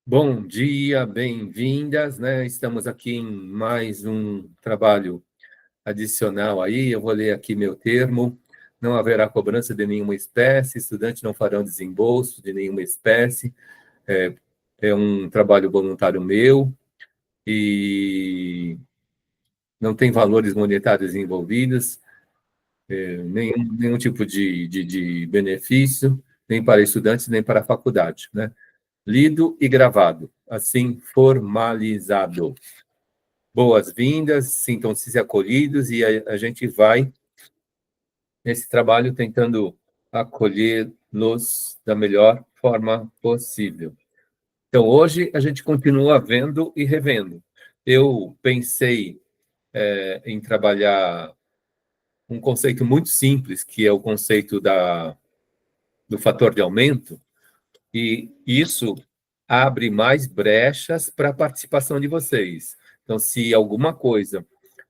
Bom dia, bem-vindas, né? Estamos aqui em mais um trabalho adicional aí. Eu vou ler aqui meu termo. Não haverá cobrança de nenhuma espécie, estudantes não farão desembolso de nenhuma espécie. É, é um trabalho voluntário meu e não tem valores monetários envolvidos, nenhum tipo de benefício, nem para estudantes, nem para a faculdade, né? Lido e gravado, assim formalizado. Boas-vindas, sintam-se acolhidos e a gente vai nesse trabalho tentando acolhê-los da melhor forma possível. Então, hoje a gente continua vendo e revendo. Eu pensei em trabalhar um conceito muito simples, que é o conceito do fator de aumento, e isso abre mais brechas para a participação de vocês. Então, se alguma coisa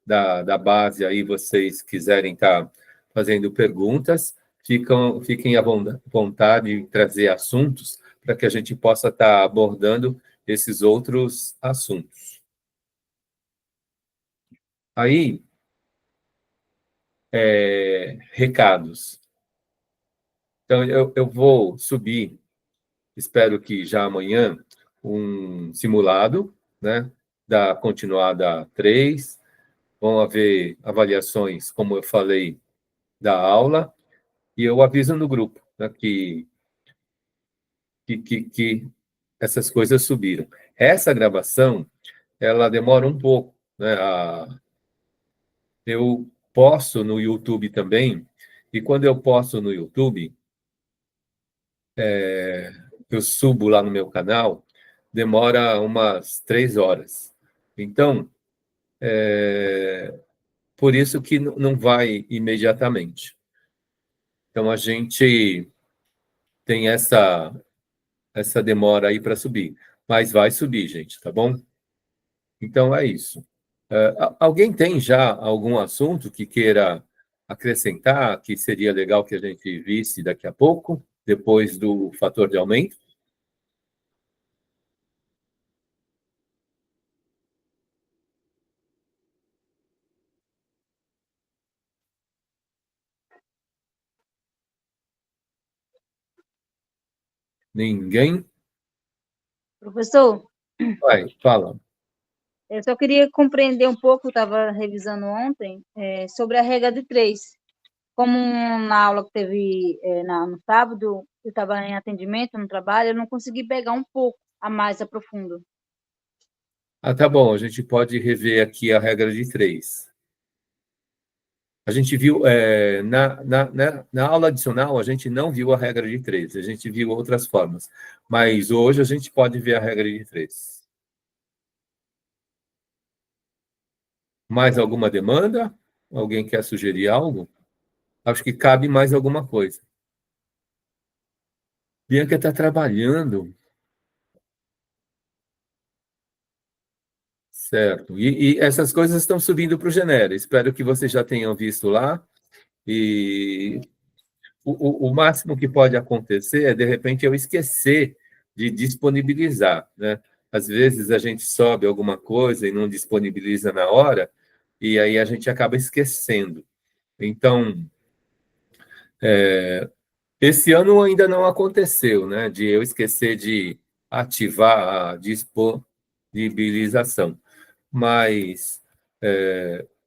da base aí vocês quiserem estar fazendo perguntas, fiquem à vontade de trazer assuntos para que a gente possa estar abordando esses outros assuntos. Aí, recados. Então, eu vou subir, espero que já amanhã, um simulado, né, da continuada 3. Vão haver avaliações, como eu falei, da aula, e eu aviso no grupo, né, que essas coisas subiram. Essa gravação, ela demora um pouco, né? Eu posto no YouTube também, e quando eu posto no YouTube, eu subo lá no meu canal, demora umas 3 horas. Então, por isso que não vai imediatamente. Então, a gente tem essa demora aí para subir. Mas vai subir, gente, tá bom? Então é isso. Alguém tem já algum assunto que queira acrescentar, que seria legal que a gente visse daqui a pouco, depois do fator de aumento? Ninguém? Professor, Vai, fala. eu só queria compreender um pouco, eu estava revisando ontem, sobre a regra de três. Como na aula que teve no sábado, eu estava em atendimento no trabalho, eu não consegui pegar um pouco a mais a profundo. Ah, tá bom, a gente pode rever aqui a regra de 3. A gente viu, na aula adicional, a gente não viu a regra de 3, a gente viu outras formas. Mas hoje a gente pode ver a regra de 3. Mais alguma demanda? Alguém quer sugerir algo? Acho que cabe mais alguma coisa. Bianca está trabalhando, certo? E essas coisas estão subindo para o Genera. Espero que vocês já tenham visto lá. E o máximo que pode acontecer é, de repente, eu esquecer de disponibilizar, né? Às vezes a gente sobe alguma coisa e não disponibiliza na hora, e aí a gente acaba esquecendo. Então, esse ano ainda não aconteceu, né? De eu esquecer de ativar a disponibilização. Mas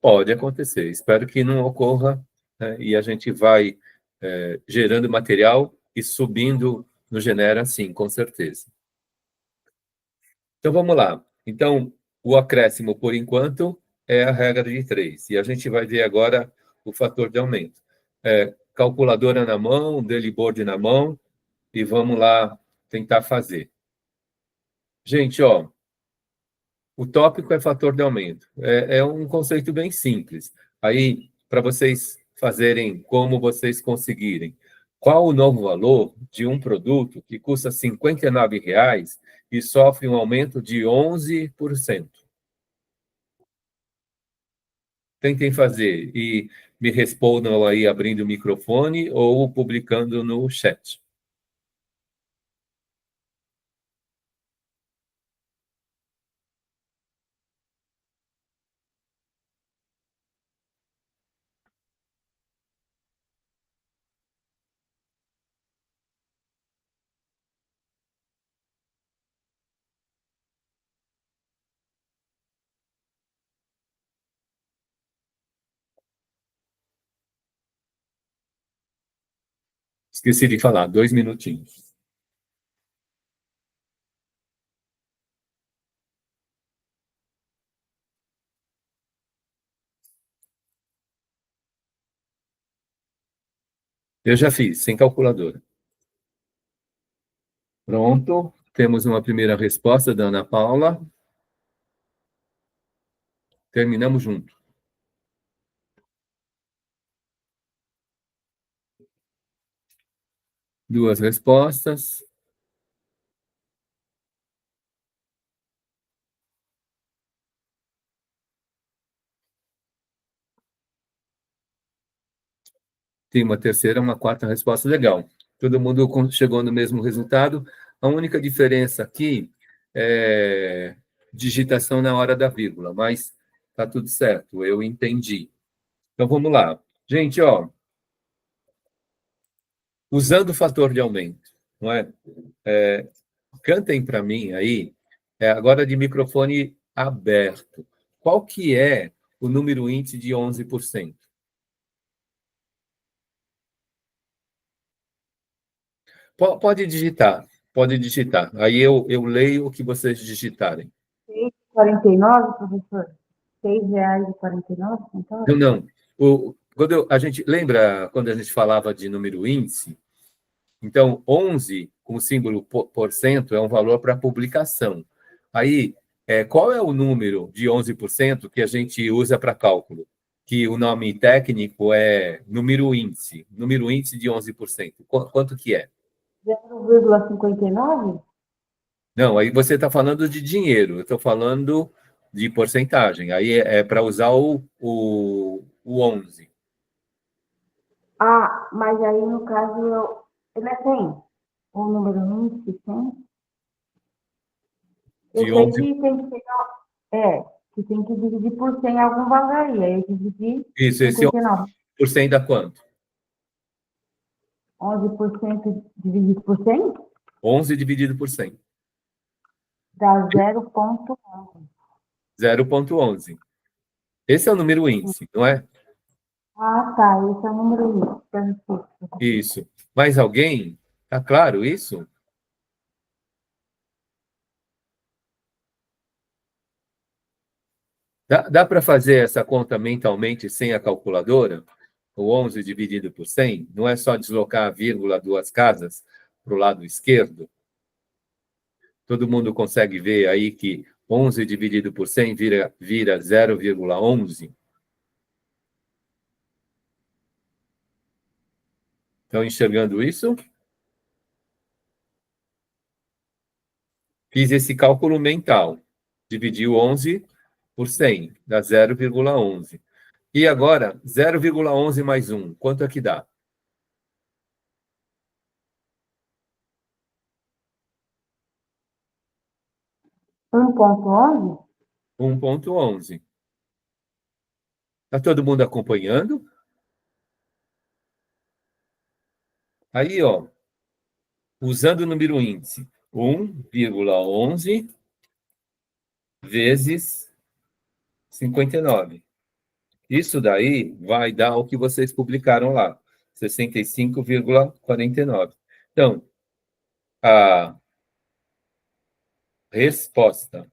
pode acontecer. Espero que não ocorra, né? E a gente vai gerando material e subindo no Genera, sim, com certeza. Então, vamos lá. Então, o acréscimo, por enquanto, é a regra de 3. E a gente vai ver agora o fator de aumento. Calculadora na mão, Deliboard na mão, e vamos lá tentar fazer. Gente, ó, o tópico é fator de aumento. É um conceito bem simples. Aí, para vocês fazerem como vocês conseguirem. Qual o novo valor de um produto que custa R$ 59,00 e sofre um aumento de 11%? Tentem fazer e me respondam aí abrindo o microfone ou publicando no chat. Esqueci de falar, 2 minutinhos. Eu já fiz, sem calculadora. Pronto, temos uma primeira resposta da Ana Paula. Terminamos junto. Duas respostas. Tem uma terceira, uma quarta resposta legal. Todo mundo chegou no mesmo resultado. A única diferença aqui é digitação na hora da vírgula, mas tá tudo certo, eu entendi. Então vamos lá. Gente, ó, usando o fator de aumento, não é? Cantem para mim aí, agora de microfone aberto. Qual que é o número índice de 11%? Pode digitar, pode digitar. Aí eu leio o que vocês digitarem. 6,49, professor? R$ 6,49? Não, não. A gente lembra quando a gente falava de número índice? Então, 11 com o símbolo por cento é um valor para publicação. Aí, qual é o número de 11% que a gente usa para cálculo? Que o nome técnico é número índice de 11%. Quanto que é? 0,59? Não, aí você está falando de dinheiro, eu estou falando de porcentagem. Aí é para usar o 11. Ah, mas aí no caso ele é 100. O número índice 100. Eu De sei 11. que tem que pegar, que tem que dividir por 100 algum valor aí. Aí eu dividi Isso, esse 59. 11% dá quanto? 11% dividido por 100 11 dividido por 100. dá 0,11. 0,11. Esse é o número índice, não é? Ah, tá. Esse é o número índice. Perfeito. Isso. Mais alguém? Tá claro isso? Dá para fazer essa conta mentalmente sem a calculadora? O 11 dividido por 100? Não é só deslocar a vírgula duas casas para o lado esquerdo? Todo mundo consegue ver aí que 11 dividido por 100 vira 0,11? Estão enxergando isso? Fiz esse cálculo mental. Dividi o 11 por 100, dá 0,11. E agora, 0,11 mais 1, quanto é que dá? 1,11? 1,11. Está todo mundo acompanhando? Aí, ó, usando o número índice, 1,11 vezes 59. Isso daí vai dar o que vocês publicaram lá, 65,49. Então, a resposta,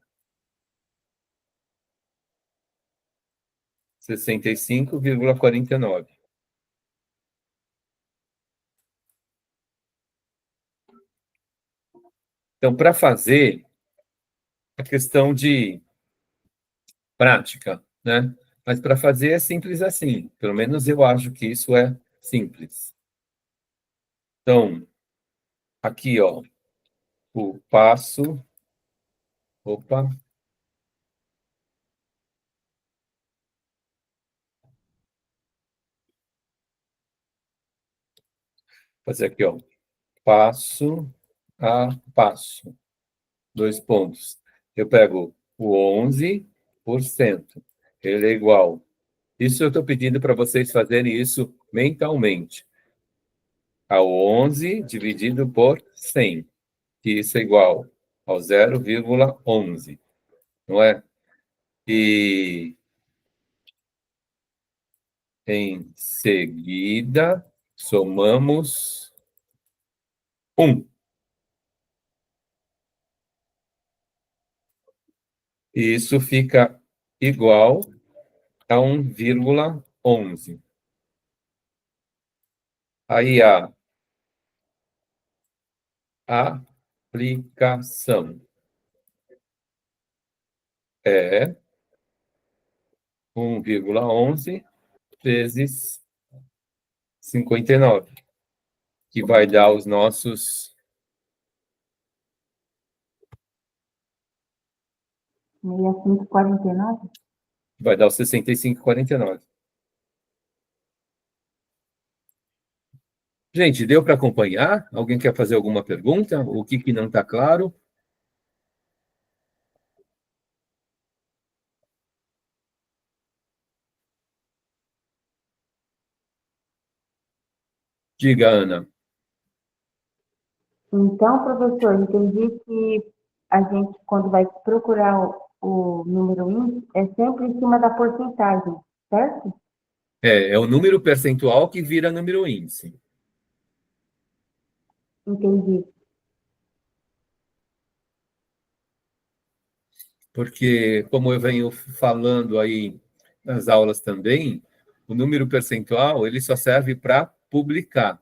65,49. Então, para fazer a questão de prática, né? Mas para fazer é simples assim. Pelo menos eu acho que isso é simples. Então, aqui, ó, o passo. Opa, fazer aqui, ó, passo a passo. 2 pontos. Eu pego o 11%. Ele é igual. Isso eu estou pedindo para vocês fazerem isso mentalmente. Ao 11 dividido por 100, que isso é igual ao 0,11, não é? E em seguida, somamos 1. Isso fica igual a 1,11. Aí a aplicação é 1,11 vezes 59, que vai dar os nossos 65,49? vai dar os 65,49. Gente, deu para acompanhar? Alguém quer fazer alguma pergunta? O que não está claro? Diga, Ana. Então, professor, entendi que a gente, quando vai procurar o número índice, é sempre em cima da porcentagem, certo? É o número percentual que vira número índice. Entendi. Porque, como eu venho falando aí nas aulas também, o número percentual ele só serve para publicar,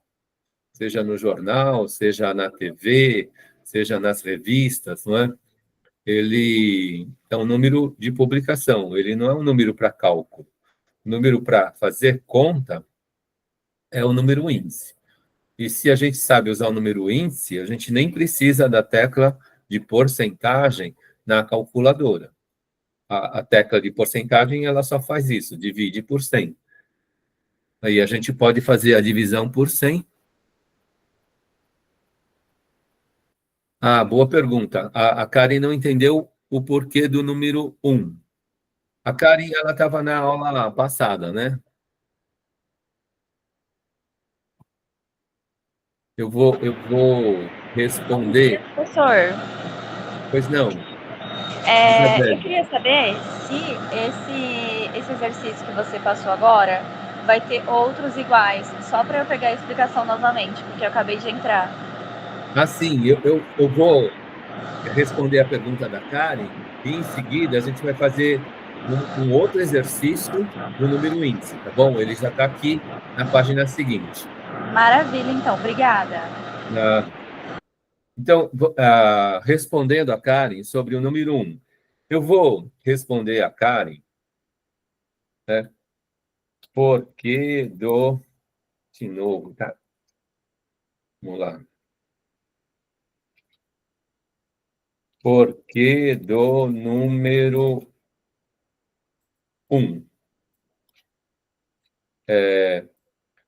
seja no jornal, seja na TV, seja nas revistas, não é? Ele é um número de publicação, ele não é um número para cálculo. O número para fazer conta é o número índice. E se a gente sabe usar o número índice, a gente nem precisa da tecla de porcentagem na calculadora. A tecla de porcentagem, ela só faz isso, divide por 100. Aí a gente pode fazer a divisão por 100. Ah, boa pergunta. A Karen não entendeu o porquê do número 1. A Karen, ela estava na aula passada, né? Eu vou responder. Professor, Pois não, eu Isabelle. queria saber se esse exercício que você passou agora vai ter outros iguais, só para eu pegar a explicação novamente, porque eu acabei de entrar. Ah, sim, eu vou responder a pergunta da Karen e, em seguida, a gente vai fazer um outro exercício do número índice, tá bom? Ele já está aqui na página seguinte. Maravilha, então, obrigada. Então, respondendo a Karen sobre o número 1, eu vou responder a Karen, né, porque do... De novo, tá? Vamos lá. Porquê do número 1?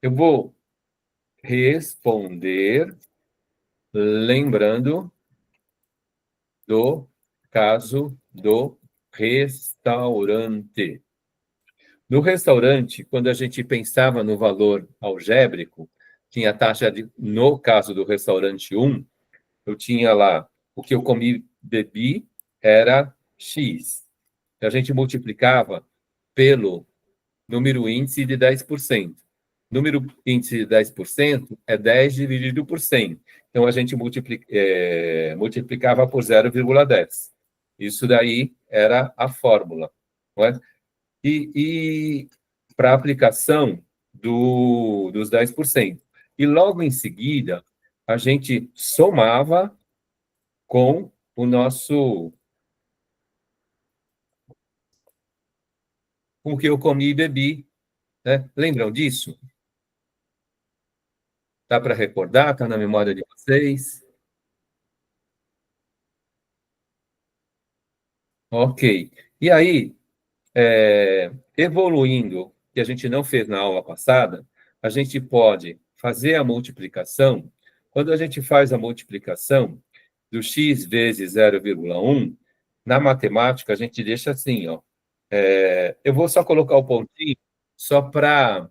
Eu vou responder lembrando do caso do restaurante. No restaurante, quando a gente pensava no valor algébrico, tinha a taxa de, no caso do restaurante 1, eu tinha lá o que eu comi, bebi, era X. A gente multiplicava pelo número índice de 10%. Número índice de 10% é 10 dividido por 100. Então, a gente multiplicava por 0,10. Isso daí era a fórmula. Não é? E para a aplicação dos 10%. E logo em seguida, a gente somava com o nosso... com o que eu comi e bebi. Né? Lembram disso? Dá para recordar? Está na memória de vocês? Ok. E aí, evoluindo, que a gente não fez na aula passada, a gente pode fazer a multiplicação. Quando a gente faz a multiplicação do x vezes 0,1, na matemática a gente deixa assim, ó. Eu vou só colocar o pontinho só para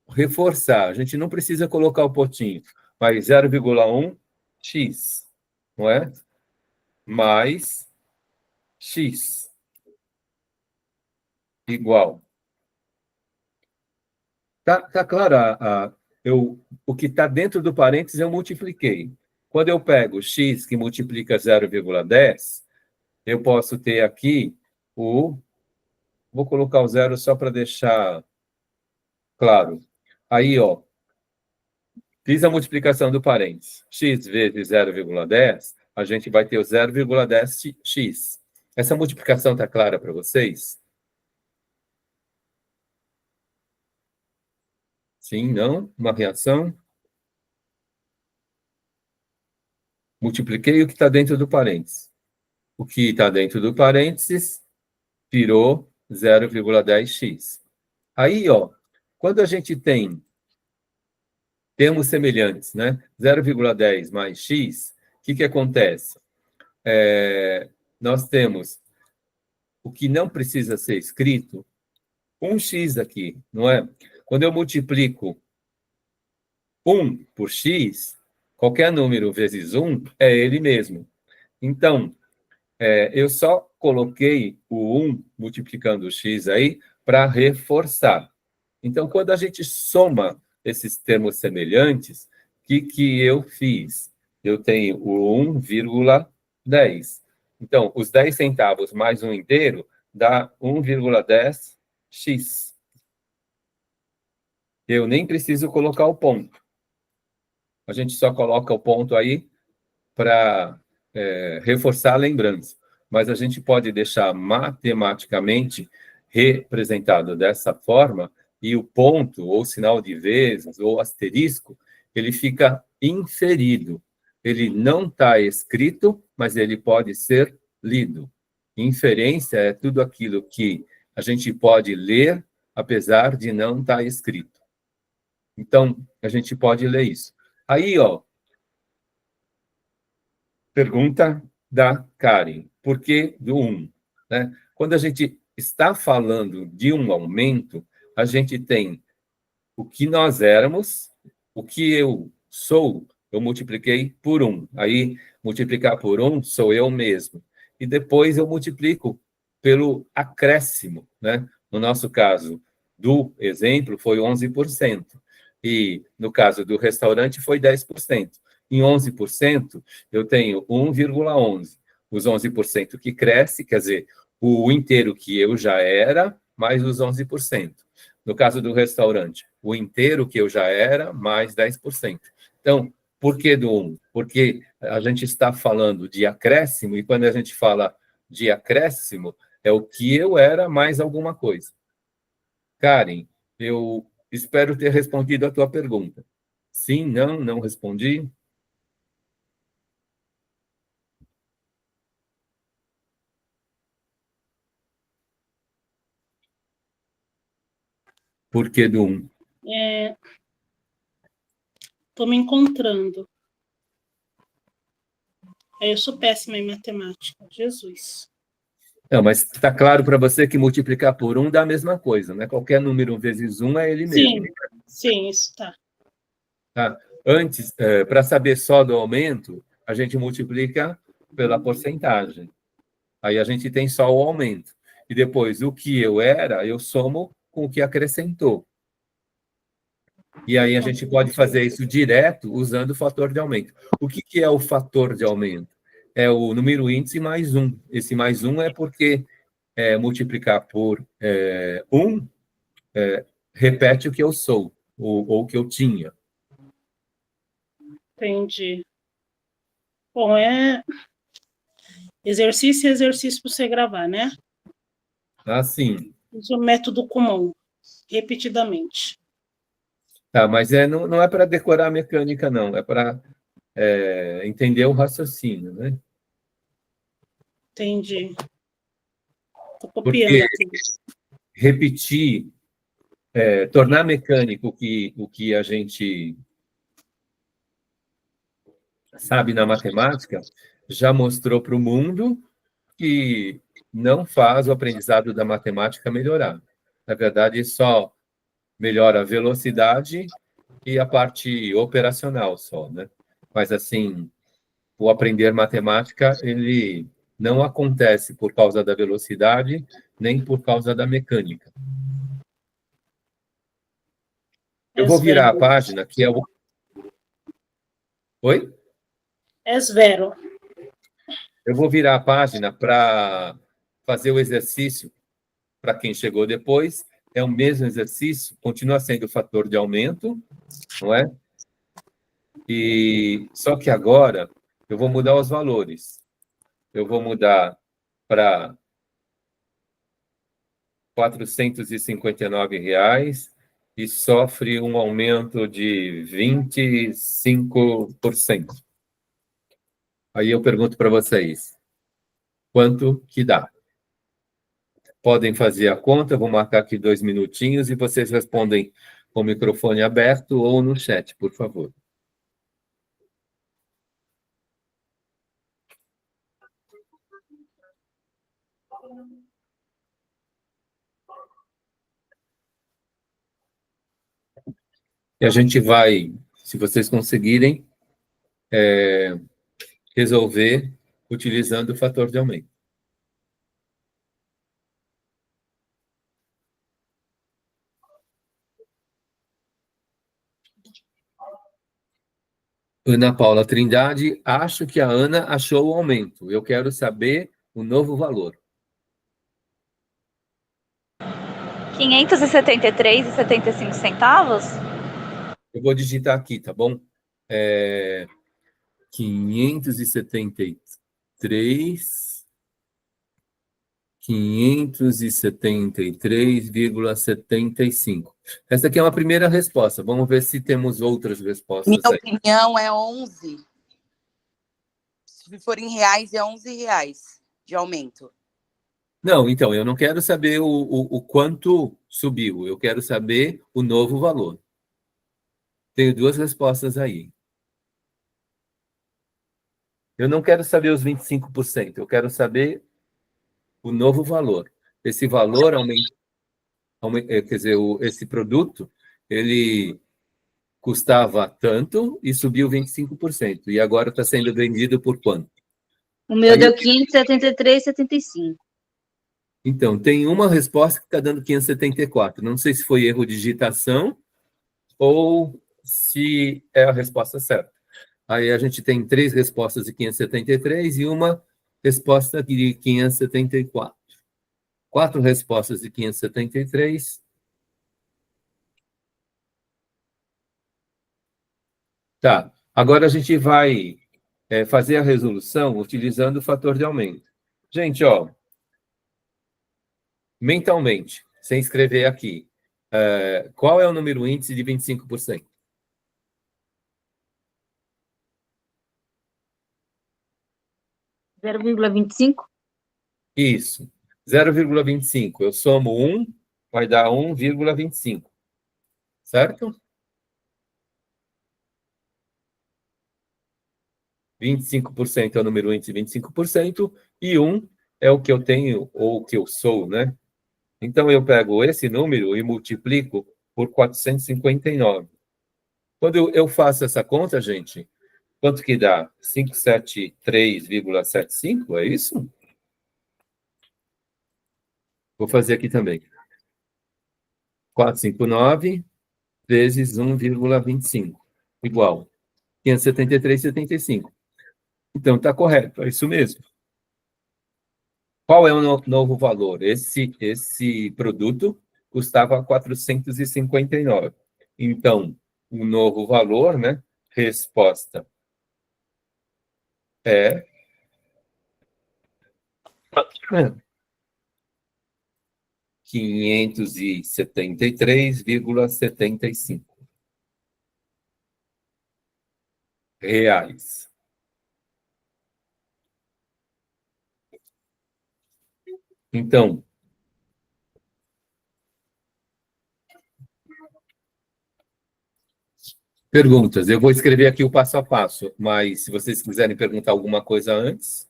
reforçar. A gente não precisa colocar o pontinho, mas 0,1 x, não é? Mais x igual. Tá claro o que está dentro do parênteses eu multipliquei. Quando eu pego x que multiplica 0,10, eu posso ter aqui vou colocar o zero só para deixar claro. Aí, ó, fiz a multiplicação do parênteses. X vezes 0,10, a gente vai ter o 0,10x. Essa multiplicação está clara para vocês? Sim, não? Uma reação? Multipliquei o que está dentro do parênteses. O que está dentro do parênteses virou 0,10x. Aí, ó, quando a gente tem termos semelhantes, né? 0,10 mais x, o que acontece? Nós temos o que não precisa ser escrito, um x aqui, não é? Quando eu multiplico 1 por x, qualquer número vezes 1 é ele mesmo. Então, eu só coloquei o 1 multiplicando o x aí para reforçar. Então, quando a gente soma esses termos semelhantes, o que eu fiz? Eu tenho o 1,10. Então, os 10 centavos mais um inteiro dá 1,10x. Eu nem preciso colocar o ponto. A gente só coloca o ponto aí para reforçar a lembrança. Mas a gente pode deixar matematicamente representado dessa forma, e o ponto, ou sinal de vezes, ou asterisco, ele fica inferido. Ele não está escrito, mas ele pode ser lido. Inferência é tudo aquilo que a gente pode ler, apesar de não estar escrito. Então, a gente pode ler isso. Aí, ó, pergunta da Karen. Por que do 1? Né? Quando a gente está falando de um aumento, a gente tem o que nós éramos, o que eu sou, eu multipliquei por 1. Aí, multiplicar por 1 sou eu mesmo. E depois eu multiplico pelo acréscimo. Né? No nosso caso, do exemplo, foi 11%. E no caso do restaurante, foi 10%. Em 11%, eu tenho 1,11. Os 11% que cresce, quer dizer, o inteiro que eu já era, mais os 11%. No caso do restaurante, o inteiro que eu já era, mais 10%. Então, por que do 1? Porque a gente está falando de acréscimo, e quando a gente fala de acréscimo, é o que eu era mais alguma coisa. Karen, eu espero ter respondido a tua pergunta. Sim, não respondi? Por que do 1? Estou me encontrando. Eu sou péssima em matemática. Jesus. Não, mas está claro para você que multiplicar por 1 dá a mesma coisa, né? Qualquer número vezes 1 é ele mesmo. Sim, isso tá. Tá? Antes, para saber só do aumento, a gente multiplica pela porcentagem. Aí a gente tem só o aumento. E depois, o que eu era, eu somo com o que acrescentou. E aí a gente pode fazer isso direto usando o fator de aumento. O que é o fator de aumento? É o número índice mais 1. Esse mais 1 é porque multiplicar por 1 repete o que eu sou, ou o que eu tinha. Entendi. Bom, exercício e exercício para você gravar, né? Assim. Use o método comum, repetidamente. Tá, mas não é para decorar a mecânica, não. É para entender o raciocínio, né? Entendi. Estou copiando Porque aqui. repetir, tornar mecânico o que a gente sabe na matemática, já mostrou para o mundo que não faz o aprendizado da matemática melhorar. Na verdade, só melhora a velocidade e a parte operacional só, né? Mas, assim, o aprender matemática, ele não acontece por causa da velocidade, nem por causa da mecânica. Eu vou virar a página, que é o... Oi? Esvero. Eu vou virar a página para fazer o exercício para quem chegou depois. É o mesmo exercício, continua sendo o fator de aumento, não é? E só que agora eu vou mudar os valores. Eu vou mudar para R$ 459 e sofre um aumento de 25%. Aí eu pergunto para vocês, quanto que dá? Podem fazer a conta, vou marcar aqui 2 minutinhos e vocês respondem com o microfone aberto ou no chat, por favor. E a gente vai, se vocês conseguirem, resolver utilizando o fator de aumento. Ana Paula Trindade, acho que a Ana achou o aumento. Eu quero saber o novo valor. 573,75 centavos? Eu vou digitar aqui, tá bom? 573,75. Essa aqui é uma primeira resposta. Vamos ver se temos outras respostas Minha aí. opinião é 11. Se for em reais, é R$ 11 de aumento. Não, então, eu não quero saber o quanto subiu. Eu quero saber o novo valor. Tenho 2 respostas aí. Eu não quero saber os 25%. Eu quero saber o novo valor. Esse valor quer dizer, esse produto, ele custava tanto e subiu 25%. E agora está sendo vendido por quanto? O meu deu 573,75. Então, tem uma resposta que está dando 574. Não sei se foi erro de digitação ou se é a resposta certa. Aí a gente tem 3 respostas de 573 e uma resposta de 574. 4 respostas de 573. Tá. Agora a gente vai fazer a resolução utilizando o fator de aumento. Gente, ó, mentalmente, sem escrever aqui, qual é o número índice de 25%? 0,25? Isso. 0,25. Eu somo 1, vai dar 1,25. Certo? 25% é o número índice de 25%, e 1 é o que eu tenho, ou o que eu sou, né? Então, eu pego esse número e multiplico por 459. Quando eu faço essa conta, gente, quanto que dá? 573,75, é isso? Vou fazer aqui também. 459 vezes 1,25, igual 573,75. Então, está correto, é isso mesmo. Qual é o novo valor? Esse produto custava 459. Então, o novo valor, né? Resposta é 573,75 reais. Então, perguntas. Eu vou escrever aqui o passo a passo, mas se vocês quiserem perguntar alguma coisa antes.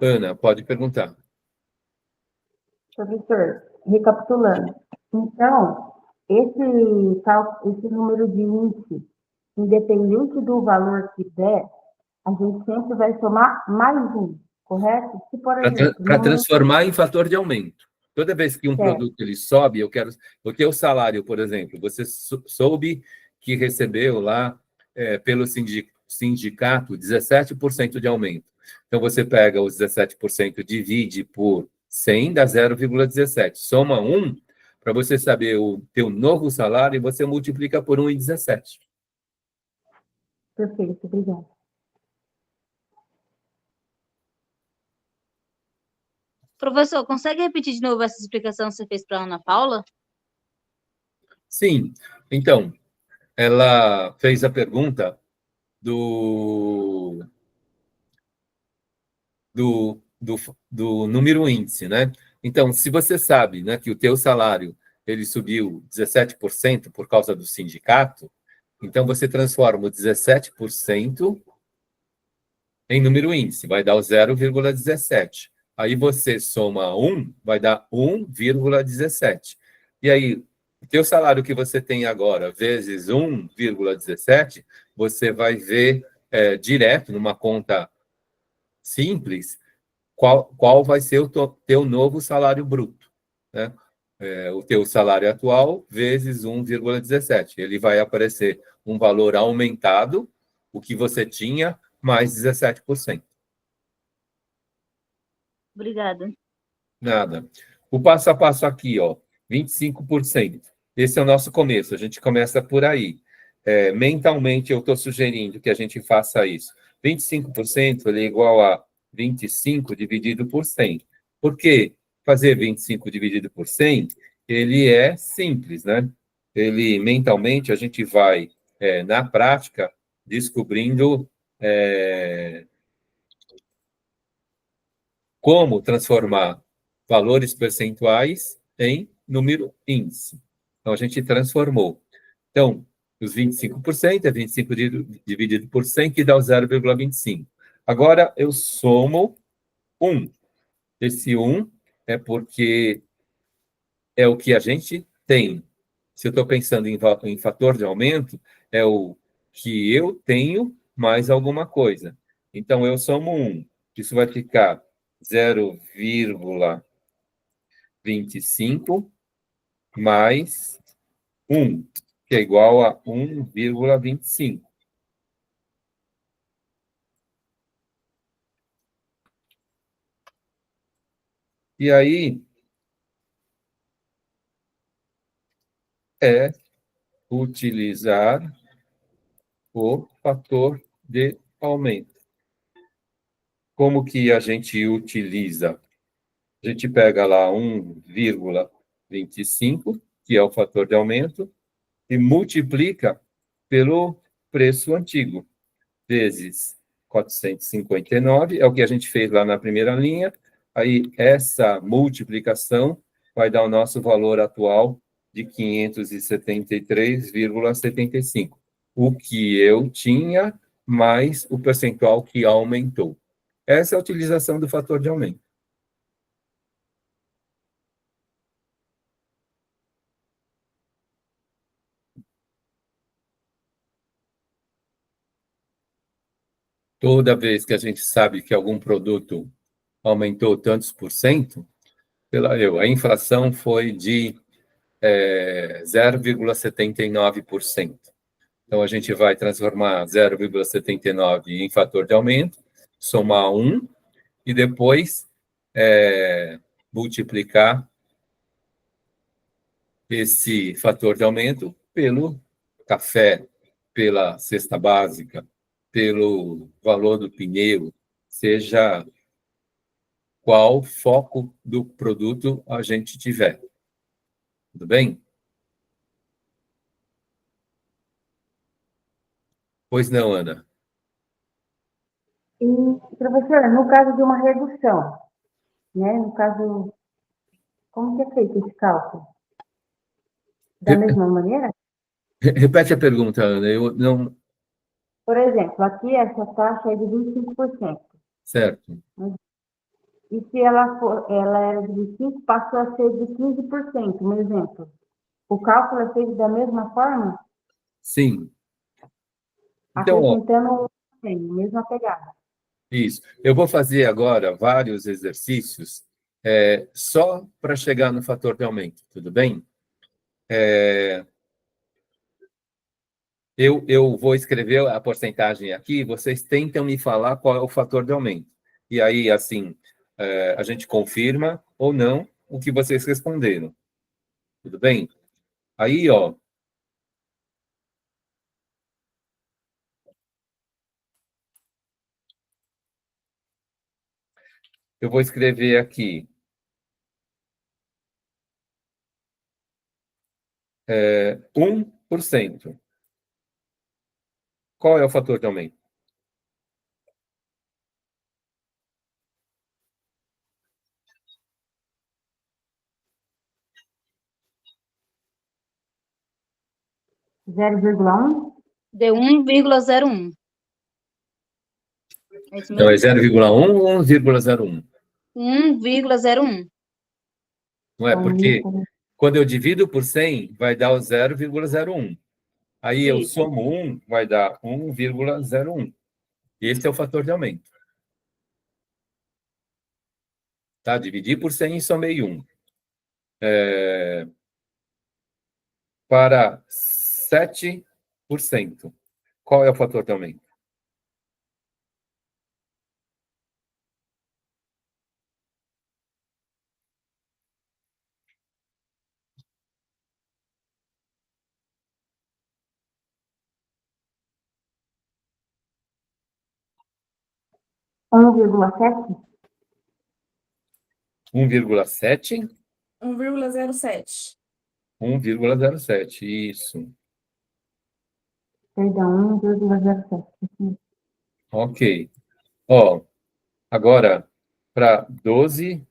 Ana, pode perguntar. Professor, recapitulando. Então, esse número de índice, independente do valor que der, a gente sempre vai somar mais um. correto? Se, por exemplo, Para não... transformar em fator de aumento. Toda vez que um Certo. produto ele sobe, eu quero o teu salário, por exemplo, você soube que recebeu lá pelo sindicato 17% de aumento. Então você pega os 17%, divide por 100, dá 0,17. Soma 1 para você saber o teu novo salário e você multiplica por 1,17. Perfeito, obrigada. Professor, consegue repetir de novo essa explicação que você fez para a Ana Paula? Sim. Então, ela fez a pergunta do número índice, né? Então, se você sabe, né, que o teu salário ele subiu 17% por causa do sindicato, então você transforma o 17% em número índice, vai dar o 0,17. Aí você soma 1, vai dar 1,17. E aí, o teu salário que você tem agora, vezes 1,17, você vai ver direto numa conta simples, qual vai ser o teu novo salário bruto, né? O teu salário atual vezes 1,17. Ele vai aparecer um valor aumentado, o que você tinha, mais 17%. Obrigada. Nada. O passo a passo aqui, ó, 25%. Esse é o nosso começo, a gente começa por aí. Mentalmente, eu estou sugerindo que a gente faça isso. 25% ele é igual a 25 dividido por 100. Por quê? Fazer 25 dividido por 100, ele é simples, né? Ele, mentalmente, a gente vai, na prática, descobrindo como transformar valores percentuais em número índice. Então, a gente transformou. Então, os 25% é 25 dividido por 100, que dá o 0,25. Agora, eu somo 1. Esse 1 é porque é o que a gente tem. Se eu estou pensando em fator de aumento, é o que eu tenho mais alguma coisa. Então, eu somo 1. Isso vai ficar 0,25 mais 1, que é igual a 1,25. E aí é utilizar o fator de aumento. Como que a gente utiliza? A gente pega lá 1,25, que é o fator de aumento, e multiplica pelo preço antigo, vezes 459, é o que a gente fez lá na primeira linha. Aí, essa multiplicação vai dar o nosso valor atual de 573,75. O que eu tinha, mais o percentual que aumentou. Essa é a utilização do fator de aumento. Toda vez que a gente sabe que algum produto aumentou tantos por cento, a inflação foi de 0,79%. Então, a gente vai transformar 0,79 em fator de aumento, somar 1 e depois multiplicar esse fator de aumento pelo café, pela cesta básica, pelo valor do pneu, seja qual foco do produto a gente tiver. Tudo bem? Pois não, Ana? E, professor, no caso de uma redução, né? No caso, como que é feito esse cálculo? Da mesma maneira? Repete a pergunta, Ana. Eu não... Por exemplo, aqui essa taxa é de 25%. Certo. E se ela era de 25%, passou a ser de 15%, um exemplo. O cálculo é feito da mesma forma? Sim. Então, ó, Acrescentando a mesma pegada. Isso. Eu vou fazer agora vários exercícios só para chegar no fator de aumento, tudo bem? Eu vou escrever a porcentagem aqui, vocês tentam me falar qual é o fator de aumento. E aí, assim, a gente confirma ou não o que vocês responderam. Tudo bem? Aí, ó. Eu vou escrever aqui. 1%. Qual é o fator de aumento? 0,1? Deu 1,01. É isso Então, é mesmo? 0,1 ou 1,01? 1,01. Não é? Porque quando eu divido por 100, vai dar o 0,01. Aí eu Isso. somo 1, vai dar 1,01. Esse é o fator de aumento. Tá? Dividi por 100 e somei 1. Para 7%. Qual é o fator de aumento? Um 1,7? 1,7? 1,07. 1,07. Isso. Perdão, 1,07. Ok. Ó, agora, para 12%.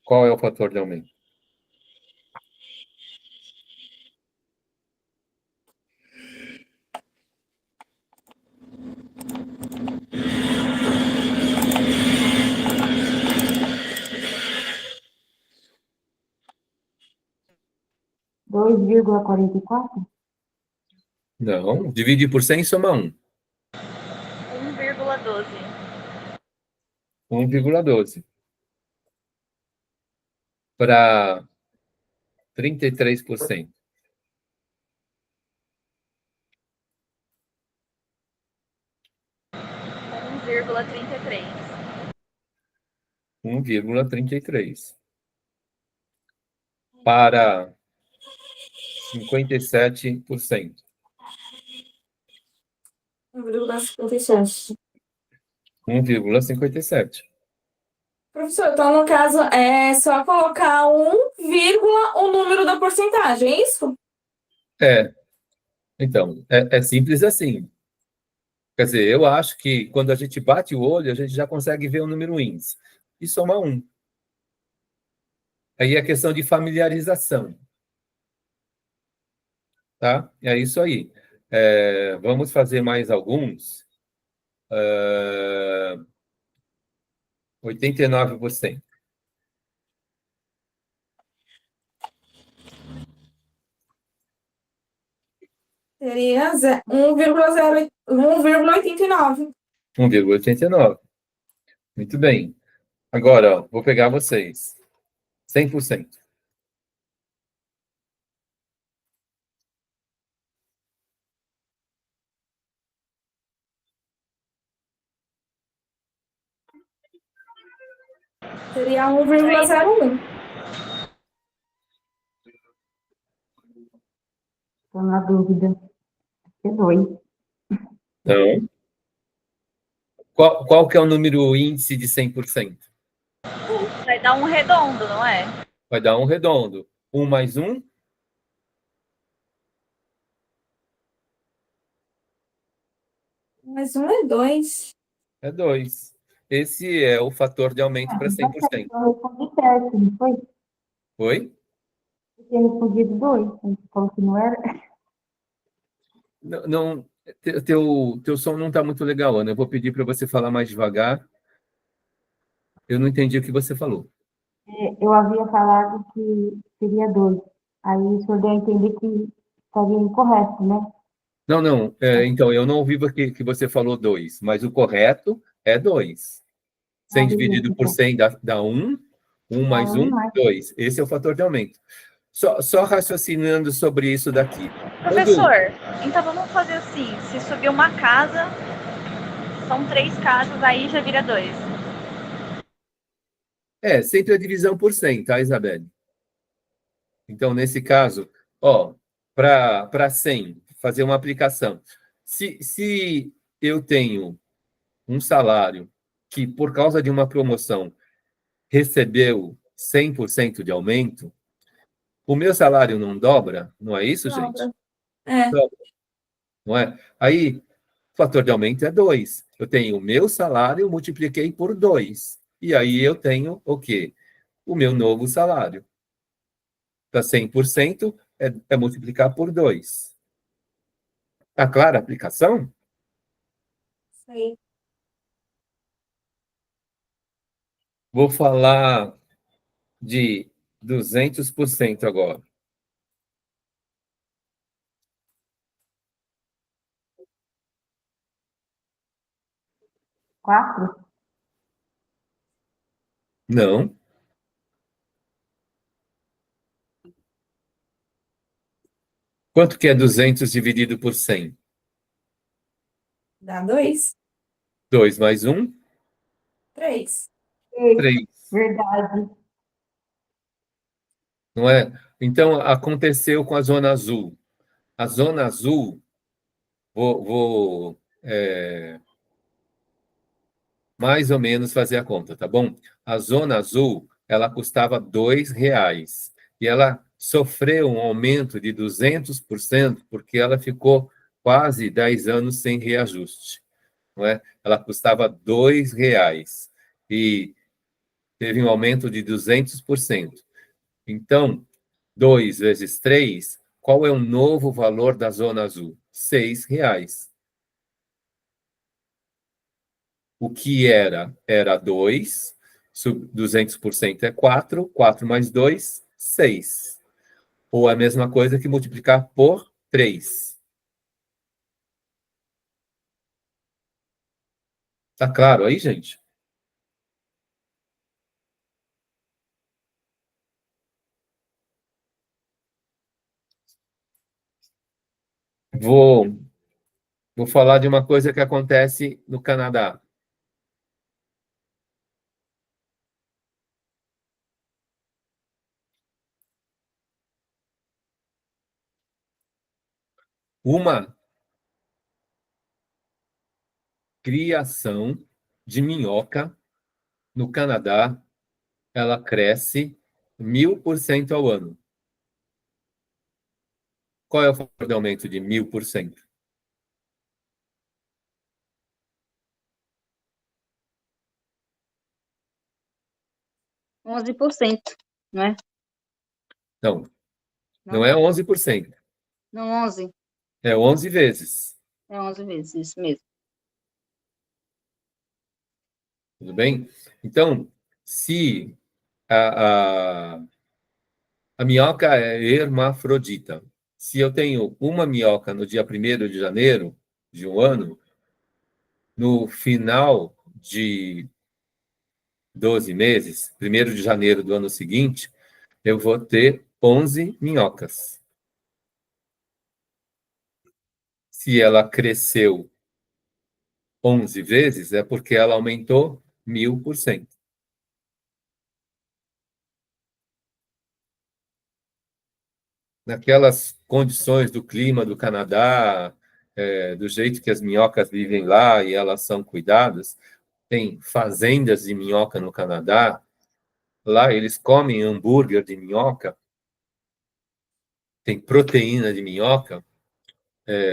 Qual é o fator de aumento? Dois 2,44? Não. Divide por 100 e soma 1. 1,12. 1,12. Para 33%. 1,33. 1,33. Para 57%. 1,57. 1,57. Professor, então no caso é só colocar 1, o número da porcentagem, é isso? Então, é simples assim. Quer dizer, eu acho que quando a gente bate o olho, a gente já consegue ver o número índice. E soma 1. Aí é questão de familiarização. Tá? É isso aí. Vamos fazer mais alguns. 89%. Seria 1,89. 1,89. Muito bem. Agora, ó, vou pegar vocês. 100%. Seria 1,01. Estou na dúvida. É 2. Então, qual que é o número índice de 100%? Vai dar um redondo, não é? Vai dar um redondo. 1 mais 1? Mas 1 é 2. É 2. Esse é o fator de aumento para 100%. Eu respondi certo, não foi? Oi? Eu tinha respondido 2. Você falou que não era. Não, teu som não está muito legal, Ana. Eu vou pedir para você falar mais devagar. Eu não entendi o que você falou. Eu havia falado que seria 2. Aí o senhor deu a entender que estaria incorreto, né? Não, não. Então, eu não ouvi que você falou 2, mas o correto é 2. 100 dividido por 100 dá 1. 1 mais 1, 2. Esse é o fator de aumento. Só raciocinando sobre isso daqui. Professor, então vamos fazer assim: se subir uma casa, são 3 casas, aí já vira 2. Sempre a divisão por 100, tá, Isabelle? Então, nesse caso, para 100, fazer uma aplicação. Se eu tenho um salário que, por causa de uma promoção, recebeu 100% de aumento, o meu salário não dobra? Não é isso, gente? Dobra. É. Dobra, não é? Aí, o fator de aumento é 2. Eu tenho o meu salário, multipliquei por 2. E aí eu tenho o quê? O meu novo salário. Para 100% é multiplicar por 2. Está clara a aplicação? Sim. Vou falar de 200% agora. Quatro? Não. Quanto que é 200 dividido por 100? Dá 2. 2 mais 1? 3. 3. Verdade. Não é? Então, aconteceu com a zona azul. A zona azul, vou mais ou menos fazer a conta, tá bom? A zona azul, ela custava R$ 2 e ela sofreu um aumento de 200% porque ela ficou quase 10 anos sem reajuste, não é? Ela custava R$ 2 e teve um aumento de 200%. Então, 2 vezes 3, qual é o novo valor da zona azul? R$ 6. O que era 2, 200% é 4, 4 mais 2, 6. Ou a mesma coisa que multiplicar por 3. Tá claro aí, gente? Vou falar de uma coisa que acontece no Canadá. Uma criação de minhoca no Canadá, ela cresce 1000% ao ano. Qual é o fator de aumento de 1000%? 11%, não é? Não, não é 11%. Não, 11. É 11 vezes. É 11 vezes, isso mesmo. Tudo bem? Então, se a minhoca é hermafrodita, se eu tenho uma minhoca no dia 1º de janeiro de um ano, no final de 12 meses, 1º de janeiro do ano seguinte, eu vou ter 11 minhocas. Se ela cresceu 11 vezes, é porque ela aumentou 1000%. Naquelas condições do clima do Canadá, do jeito que as minhocas vivem lá e elas são cuidadas, tem fazendas de minhoca no Canadá, lá eles comem hambúrguer de minhoca, tem proteína de minhoca,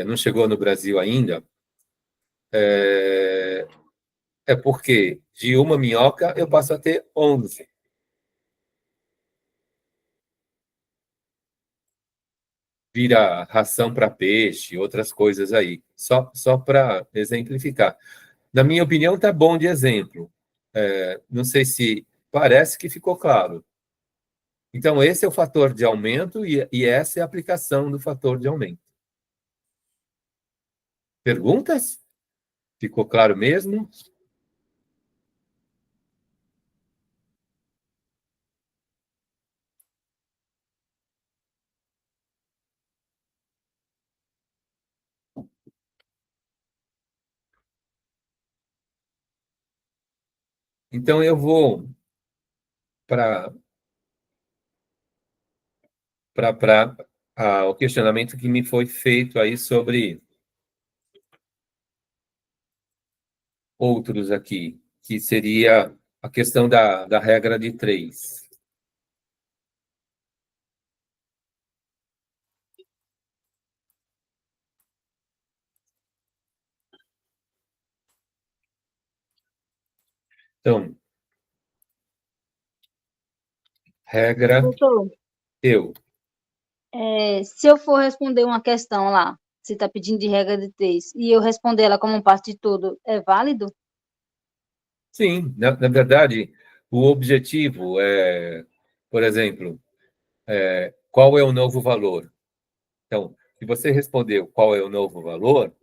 não chegou no Brasil ainda, porque de uma minhoca eu passo a ter 11. Vira ração para peixe, outras coisas aí, só para exemplificar. Na minha opinião, está bom de exemplo. Não sei se parece que ficou claro. Então, esse é o fator de aumento e essa é a aplicação do fator de aumento. Perguntas? Ficou claro mesmo? Então, eu vou para o questionamento que me foi feito aí sobre outros aqui, que seria a questão da regra de 3. Então, regra, Doutor, eu. se eu for responder uma questão lá, você está pedindo de regra de 3, e eu responder ela como parte de tudo, é válido? Sim, na verdade, o objetivo é, por exemplo, qual é o novo valor? Então, se você respondeu qual é o novo valor,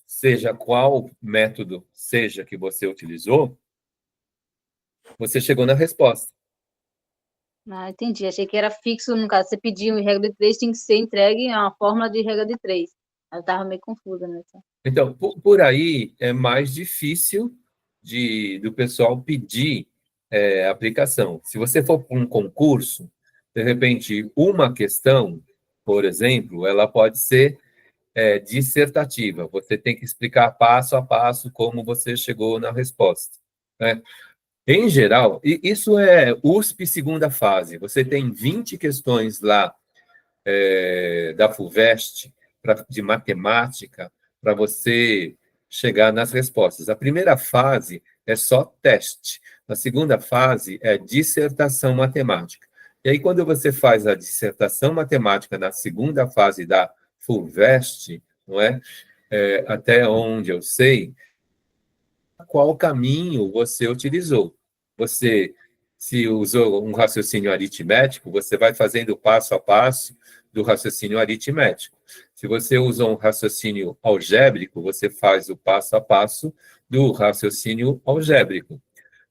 seja qual método seja que você utilizou, você chegou na resposta. Ah, entendi. Achei que era fixo, no caso, você pediu em regra de 3, tinha que ser entregue em uma fórmula de regra de 3. Eu estava meio confusa nessa. Então, por aí é mais difícil do pessoal pedir aplicação. Se você for para um concurso, de repente, uma questão, por exemplo, ela pode ser dissertativa. Você tem que explicar passo a passo como você chegou na resposta, né? Em geral, isso é USP segunda fase. Você tem 20 questões lá da FUVEST de matemática para você chegar nas respostas. A primeira fase é só teste. A segunda fase é dissertação matemática. E aí, quando você faz a dissertação matemática na segunda fase da FUVEST, não é? Até onde eu sei, qual caminho você utilizou. Você, se usou um raciocínio aritmético, você vai fazendo passo a passo do raciocínio aritmético. Se você usou um raciocínio algébrico, você faz o passo a passo do raciocínio algébrico.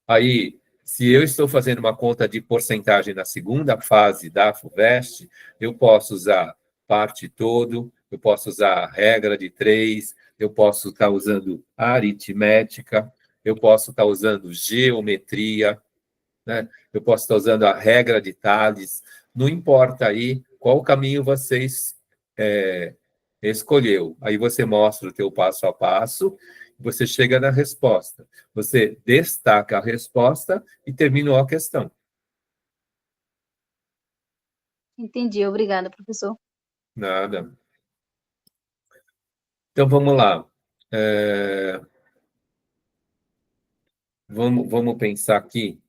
Aí, se eu estou fazendo uma conta de porcentagem na segunda fase da FUVEST, eu posso usar parte todo, eu posso usar a regra de 3, eu posso estar usando aritmética, eu posso estar usando geometria, né? Eu posso estar usando a regra de Tales, não importa aí qual caminho vocês escolheu. Aí você mostra o teu passo a passo, você chega na resposta. Você destaca a resposta e terminou a questão. Entendi. Obrigada, professor. Nada. Então, vamos lá. Vamos pensar aqui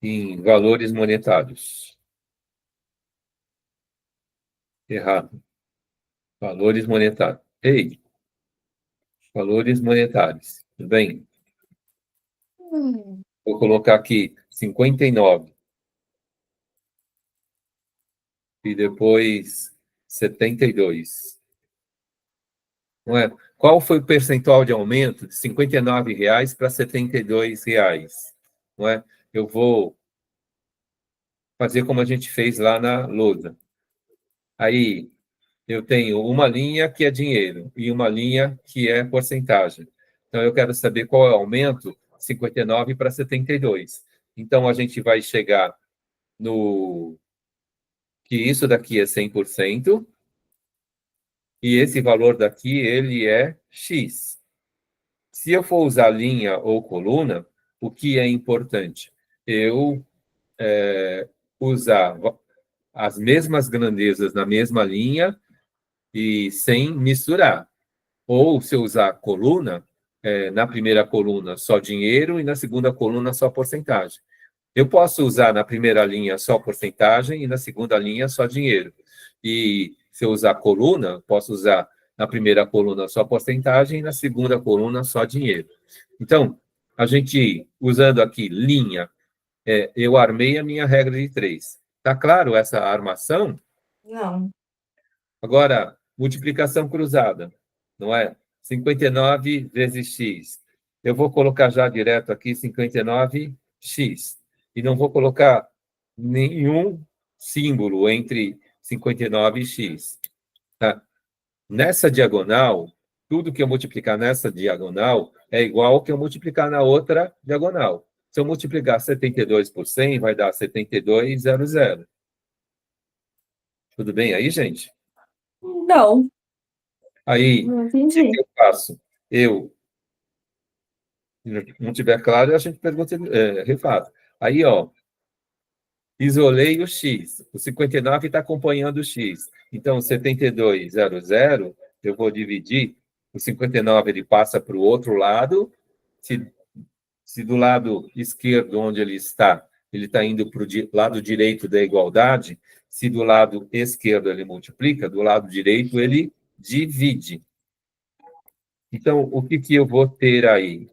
em valores monetários. Errado. Valores monetários. Ei, valores monetários. Tudo bem? Vou colocar aqui 59. E depois 72. Não é? Qual foi o percentual de aumento de R$ 59 para R$ 72? Não é? Eu vou fazer como a gente fez lá na lousa. Aí eu tenho uma linha que é dinheiro e uma linha que é porcentagem. Então eu quero saber qual é o aumento, 59 para 72. Então a gente vai chegar no que isso daqui é 100%. E esse valor daqui, ele é X. Se eu for usar linha ou coluna, o que é importante? Eu usar as mesmas grandezas na mesma linha e sem misturar. Ou se eu usar coluna, na primeira coluna só dinheiro e na segunda coluna só porcentagem. Eu posso usar na primeira linha só porcentagem e na segunda linha só dinheiro. E se eu usar coluna, posso usar na primeira coluna só porcentagem e na segunda coluna só dinheiro. Então, a gente, usando aqui linha, eu armei a minha regra de 3. Está claro essa armação? Não. Agora, multiplicação cruzada, não é? 59 vezes x. Eu vou colocar já direto aqui 59x. E não vou colocar nenhum símbolo entre 59 e x. Tá? Nessa diagonal, tudo que eu multiplicar nessa diagonal é igual ao que eu multiplicar na outra diagonal. Se eu multiplicar 72 por 100, vai dar 72,00. Tudo bem aí, gente? Não, Aí, não o que entendi. eu faço? Se não tiver claro, a gente pergunta, refato. Aí, ó, isolei o x. O 59 está acompanhando o x. Então, 72,00, eu vou dividir. O 59 ele passa para o outro lado. Se do lado esquerdo, onde ele está indo para o lado direito da igualdade, se do lado esquerdo ele multiplica, do lado direito ele divide. Então, o que eu vou ter aí?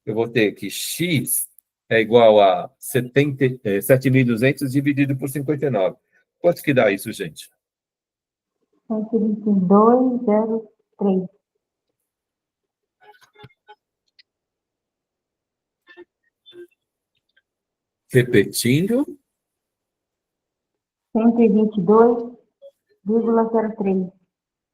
Eu vou ter que x é igual a 7.200 dividido por 59. Quanto que dá isso, gente? 122,03. Repetindo, 122,03.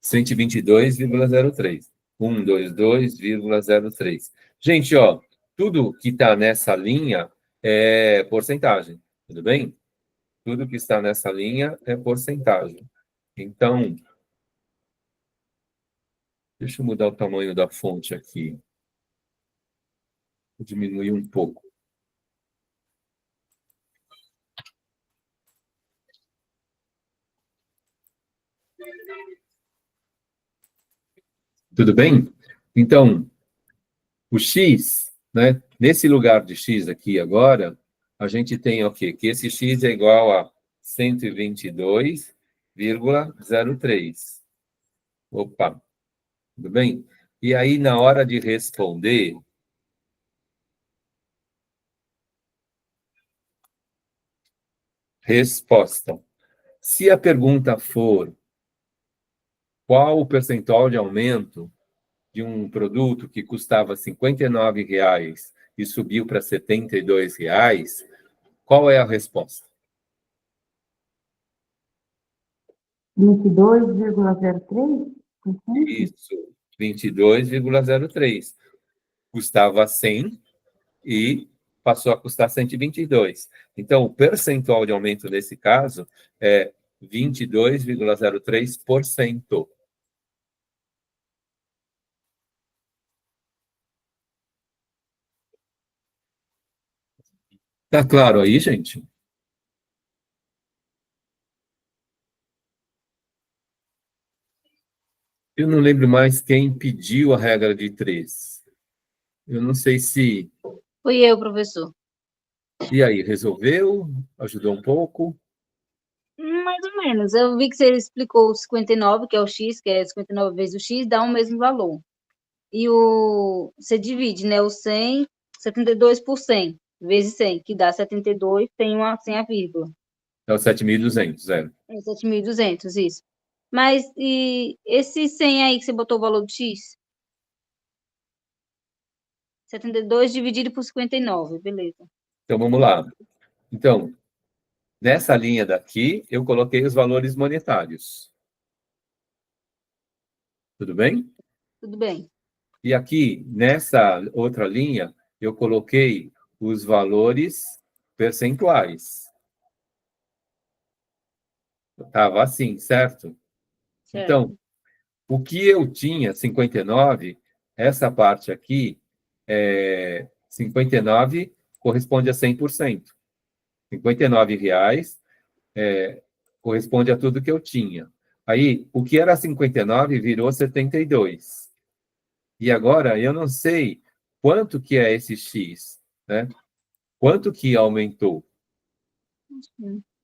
122,03. 122,03. Gente, ó, tudo que está nessa linha é porcentagem, tudo bem? Tudo que está nessa linha é porcentagem. Então, deixa eu mudar o tamanho da fonte aqui. Vou diminuir um pouco. Tudo bem? Então, o x, né? Nesse lugar de x aqui agora, a gente tem o quê? Que esse x é igual a 122,03. Opa, tudo bem? E aí, na hora de responder, resposta. Se a pergunta for qual o percentual de aumento de um produto que custava R$ 59,00 e subiu para R$ 72,00, qual é a resposta? 22,03%? Isso, 22,03. Custava 100 e passou a custar 122. Então, o percentual de aumento nesse caso é 22,03%. Tá claro aí, gente? Eu não lembro mais quem pediu a regra de 3. Eu não sei se... Fui eu, professor. E aí, resolveu? Ajudou um pouco? Mais ou menos. Eu vi que você explicou o 59, que é o x, que é 59 vezes o x, dá o mesmo valor. E você divide, né, o 100, 72 por 100, vezes 100, que dá 72, sem a vírgula. É o 7.200, zero. É 7.200, isso. Mas, e esse 100 aí que você botou o valor do x? 72 dividido por 59, beleza. Então, vamos lá. Então, nessa linha daqui, eu coloquei os valores monetários. Tudo bem? Tudo bem. E aqui, nessa outra linha, eu coloquei os valores percentuais. Estava assim, certo? Certo. Então, o que eu tinha, 59, essa parte aqui, 59 corresponde a 100%. R$ 59,00 corresponde a tudo que eu tinha. Aí, o que era 59 virou 72. E agora, eu não sei quanto que é esse X, né? Quanto que aumentou?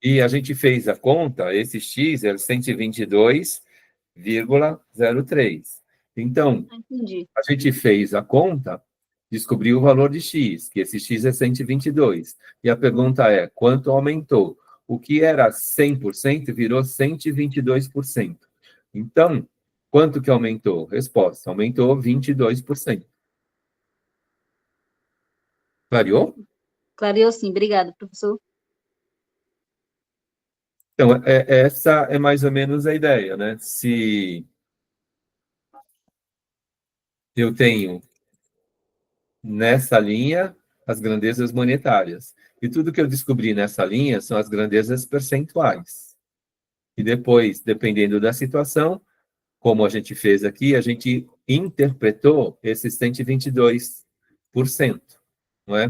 E a gente fez a conta, esse X é 122,03. Então, Entendi. a gente fez a conta, descobriu o valor de X, que esse X é 122. E a pergunta é, quanto aumentou? O que era 100% virou 122%. Então, Quanto que aumentou? Resposta, aumentou 22%. Clareou? Clareou sim, obrigada, professor. Então, essa é mais ou menos a ideia, né? Se eu tenho nessa linha as grandezas monetárias, e tudo que eu descobri nessa linha são as grandezas percentuais. E depois, dependendo da situação, como a gente fez aqui, a gente interpretou esses 122%, não é?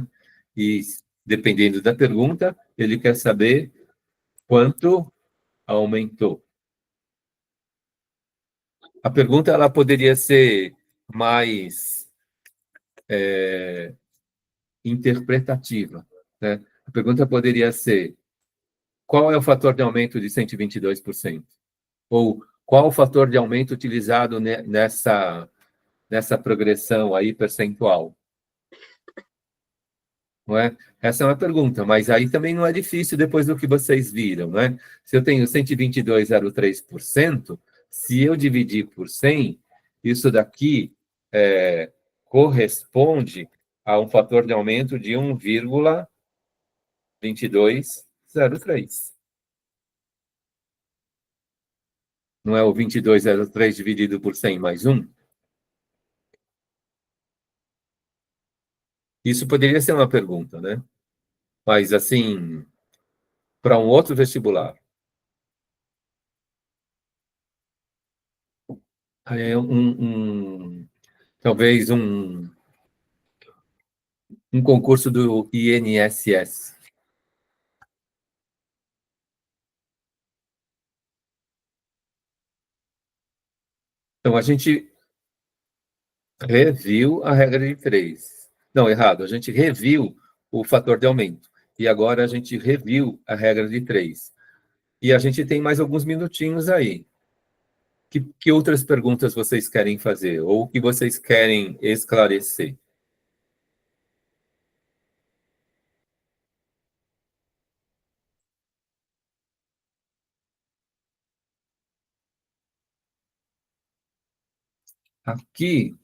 E, dependendo da pergunta, ele quer saber quanto aumentou. A pergunta ela poderia ser mais interpretativa, né? A pergunta poderia ser: qual é o fator de aumento de 122%? Ou qual o fator de aumento utilizado nessa progressão aí percentual? Não é? Essa é uma pergunta, mas aí também não é difícil depois do que vocês viram, né? Se eu tenho 122,03%, se eu dividir por 100, isso daqui corresponde a um fator de aumento de 1,2203. Não é o 22,03 dividido por 100 mais 1? Isso poderia ser uma pergunta, né? Mas, assim, para um outro vestibular, é talvez um concurso do INSS. Então, a gente reviu a regra de 3. Não, errado. A gente reviu o fator de aumento. E agora a gente reviu a regra de 3. E a gente tem mais alguns minutinhos aí. Que outras perguntas vocês querem fazer? Ou que vocês querem esclarecer? Aqui,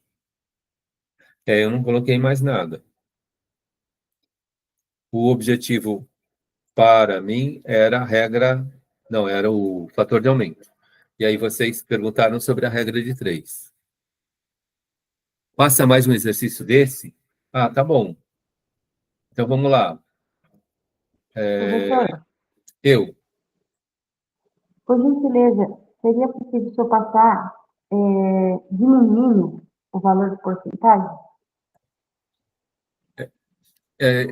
eu não coloquei mais nada. O objetivo para mim era a regra, não, era o fator de aumento. E aí vocês perguntaram sobre a regra de 3. Passa mais um exercício desse? Ah, tá bom. Então vamos lá. Professor, Eu. por gentileza, seria possível o senhor passar diminuindo o valor de porcentagem?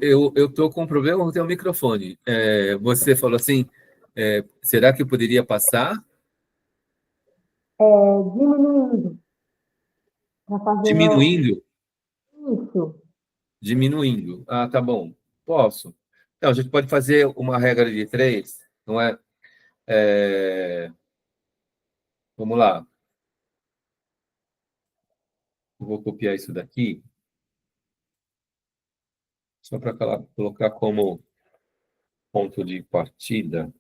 Eu estou com um problema com o teu microfone. Você falou assim, será que eu poderia passar? Diminuindo, para fazer Diminuindo? isso. Diminuindo. Ah, tá bom. Posso. Então, a gente pode fazer uma regra de 3, não é? Vamos lá. Eu vou copiar isso daqui, só para colocar como ponto de partida.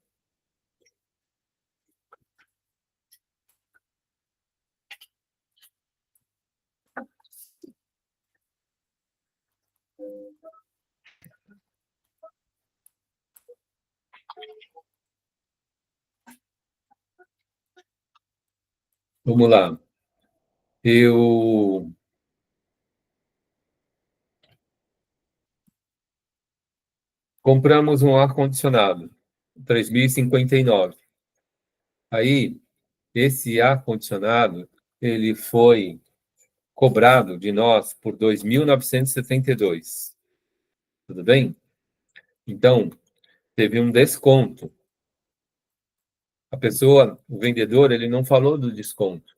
Vamos lá. Compramos um ar-condicionado, 3.059. Aí, esse ar-condicionado, ele foi cobrado de nós por 2.972. Tudo bem? Então, teve um desconto. A pessoa, o vendedor, ele não falou do desconto.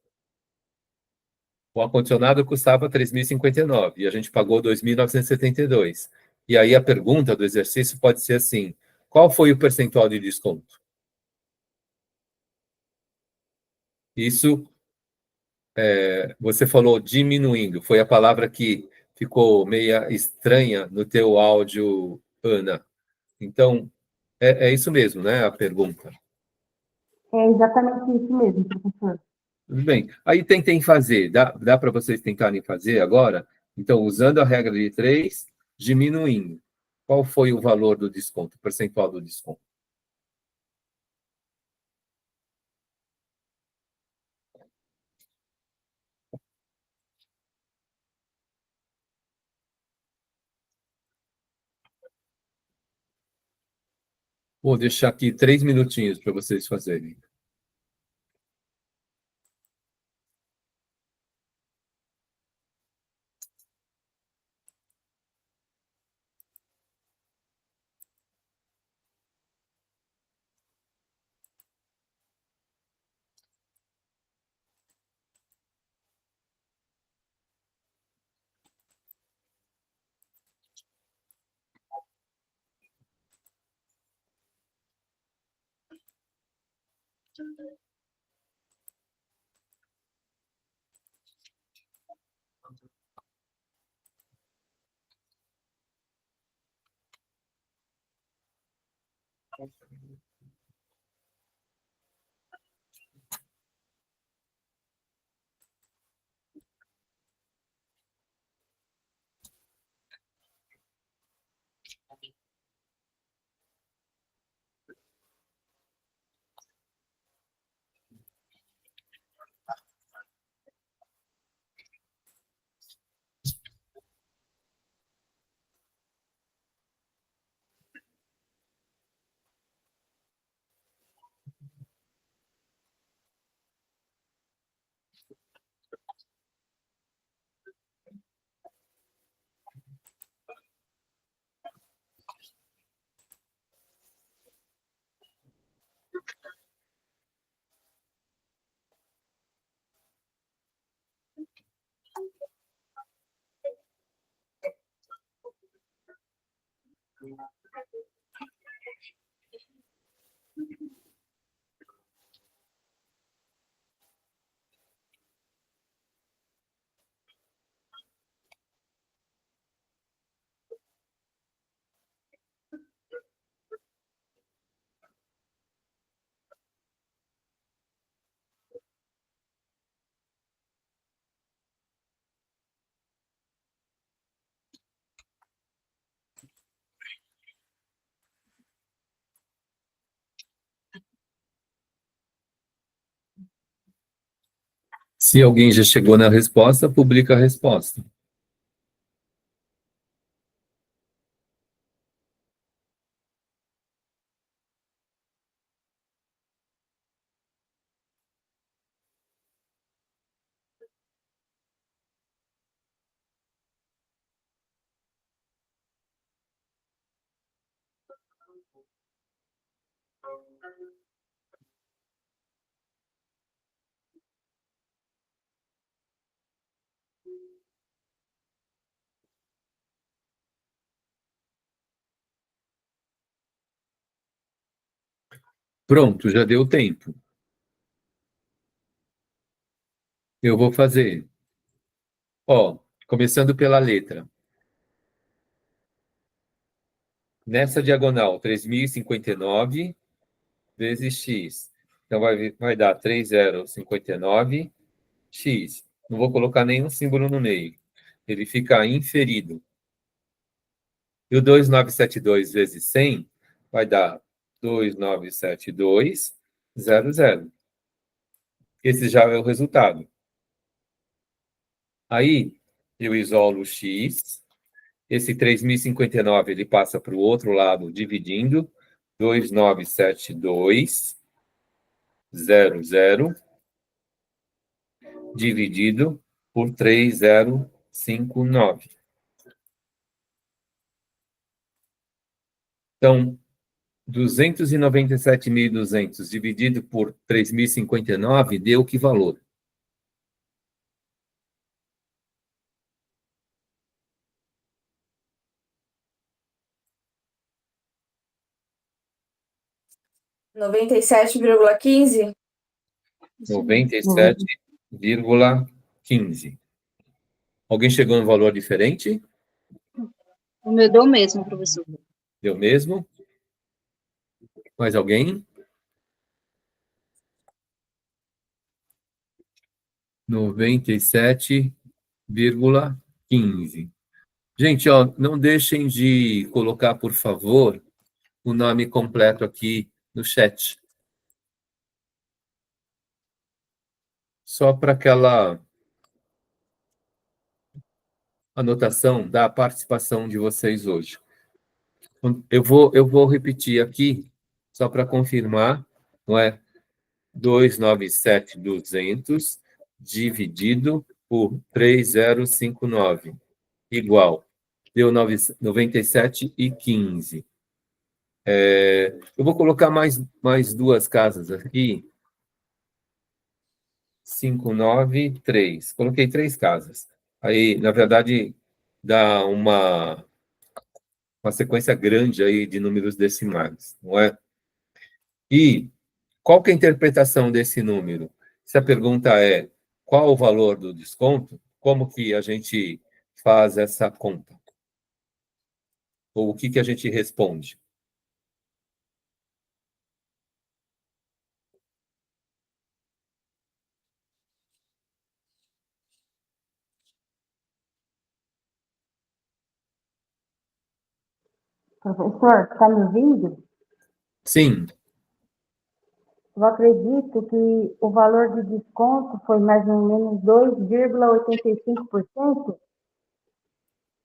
O ar-condicionado custava 3.059 e a gente pagou 2.972. E aí a pergunta do exercício pode ser assim: qual foi o percentual de desconto? Isso, você falou diminuindo, foi a palavra que ficou meia estranha no teu áudio, Ana. Então, é isso mesmo, né, a pergunta. É exatamente isso mesmo, professor. Tudo bem. Aí tentem fazer. Dá para vocês tentarem fazer agora? Então, usando a regra de 3, diminuindo. Qual foi o valor do desconto, o percentual do desconto? Vou deixar aqui 3 minutinhos para vocês fazerem. Se alguém já chegou na resposta, publica a resposta. Pronto, já deu tempo. Eu vou fazer. Ó, começando pela letra. Nessa diagonal, 3.059 vezes x. Então, vai dar 3.059 x. Não vou colocar nenhum símbolo no meio. Ele fica inferido. E o 2.972 vezes 100 vai dar 2.972,00. Esse já é o resultado. Aí, eu isolo o x. Esse 3.059 ele passa para o outro lado, dividindo. 2.972,00 dividido por 3.059. Então, 297.200 dividido por 3.059 deu que valor? R$ 97,15. 97,15. Alguém chegou no valor diferente? O meu deu o mesmo, professor. Deu mesmo? Mais alguém? 97,15. Gente, ó, não deixem de colocar, por favor, o nome completo aqui no chat. Só para aquela anotação da participação de vocês hoje. Eu vou repetir aqui, só para confirmar, não é? 297.200 dividido por 3.059, igual. Deu 97,15. Eu vou colocar mais duas casas aqui. 593. Coloquei 3 casas. Aí, na verdade, dá uma sequência grande aí de números decimais, não é? E qual que é a interpretação desse número? Se a pergunta é qual o valor do desconto, como que a gente faz essa conta? Ou o que a gente responde? Professor, está me ouvindo? Sim, Eu acredito que o valor de desconto foi mais ou menos 2,85%.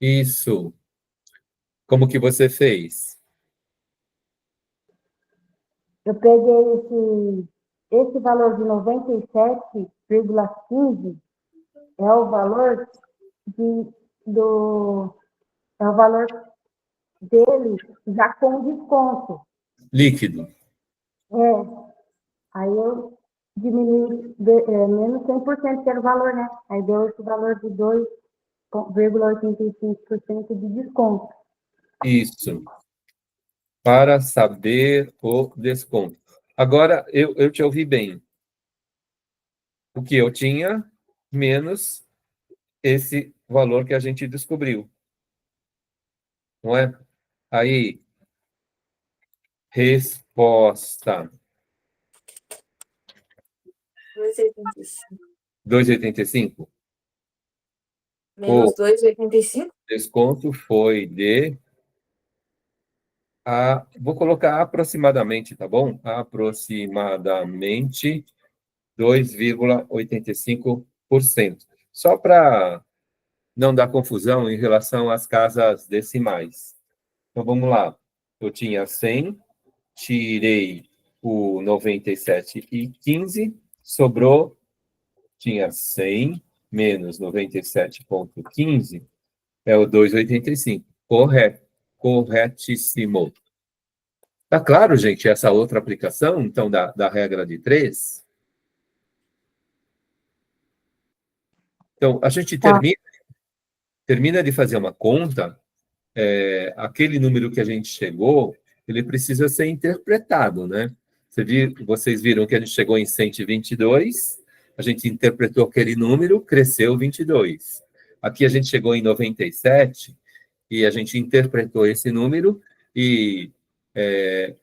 isso. Como que você fez? Eu peguei esse valor de 97,15 é o valor é o valor dele já com desconto. Líquido. Aí eu diminui menos 100%, que era o valor, né? Aí deu esse valor de 2,85% de desconto. Isso. Para saber o desconto. Agora, eu te ouvi bem. O que eu tinha, menos esse valor que a gente descobriu. Não é? Aí, resposta. 2,85. Menos O 2,85? desconto foi de... vou colocar aproximadamente, tá bom? Aproximadamente 2,85%. Só para não dar confusão em relação às casas decimais. Então, vamos lá. Eu tinha 100, tirei o 97,15, sobrou, tinha 100 menos 97,15, é o 2,85. Correto. Corretíssimo. Tá claro, gente, essa outra aplicação, então, da regra de 3? Então, a gente termina de fazer uma conta, aquele número que a gente chegou, ele precisa ser interpretado, né? Vocês viram que a gente chegou em 122, a gente interpretou aquele número, cresceu 22. Aqui a gente chegou em 97 e a gente interpretou esse número e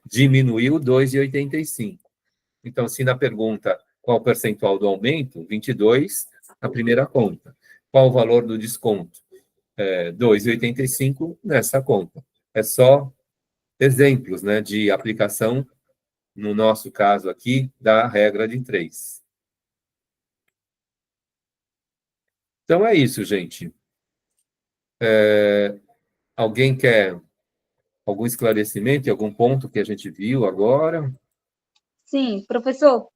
diminuiu 2,85. Então, se na pergunta qual o percentual do aumento, 22, a primeira conta. Qual o valor do desconto? 2,85 nessa conta. É só exemplos, né, de aplicação, no nosso caso aqui, da regra de 3. Então, é isso, gente. Alguém quer algum esclarecimento em algum ponto que a gente viu agora? Sim, professor,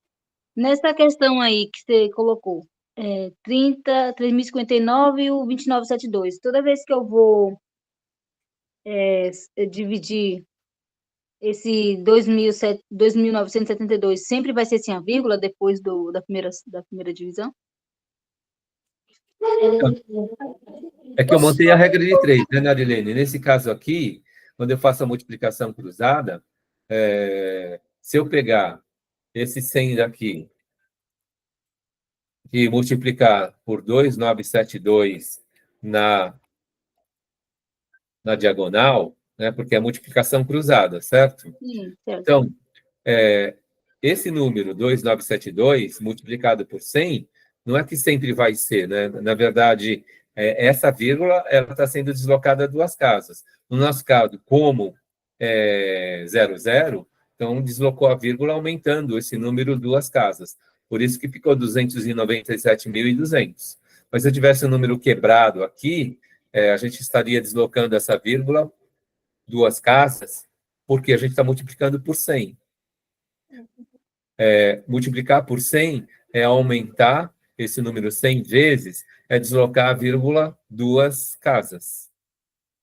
nessa questão aí que você colocou, 3.059 e o 29,72, toda vez que eu vou dividir esse 2.972, sempre vai ser assim a vírgula depois da primeira divisão? É que eu montei a regra de 3, né, Narilene? Nesse caso aqui, quando eu faço a multiplicação cruzada, se eu pegar esse 100 daqui e multiplicar por 2,972 na diagonal, né, porque é multiplicação cruzada, certo? Sim, certo. Então, esse número, 2,972, multiplicado por 100, Não é que sempre vai ser, né? Na verdade, essa vírgula ela está sendo deslocada 2 casas. No nosso caso, como 00, então deslocou a vírgula aumentando esse número 2 casas. Por isso que ficou 297.200. Mas se eu tivesse um número quebrado aqui, a gente estaria deslocando essa vírgula 2 casas, porque a gente está multiplicando por 100. Multiplicar por 100 é aumentar esse número 100 vezes, é deslocar a vírgula 2 casas.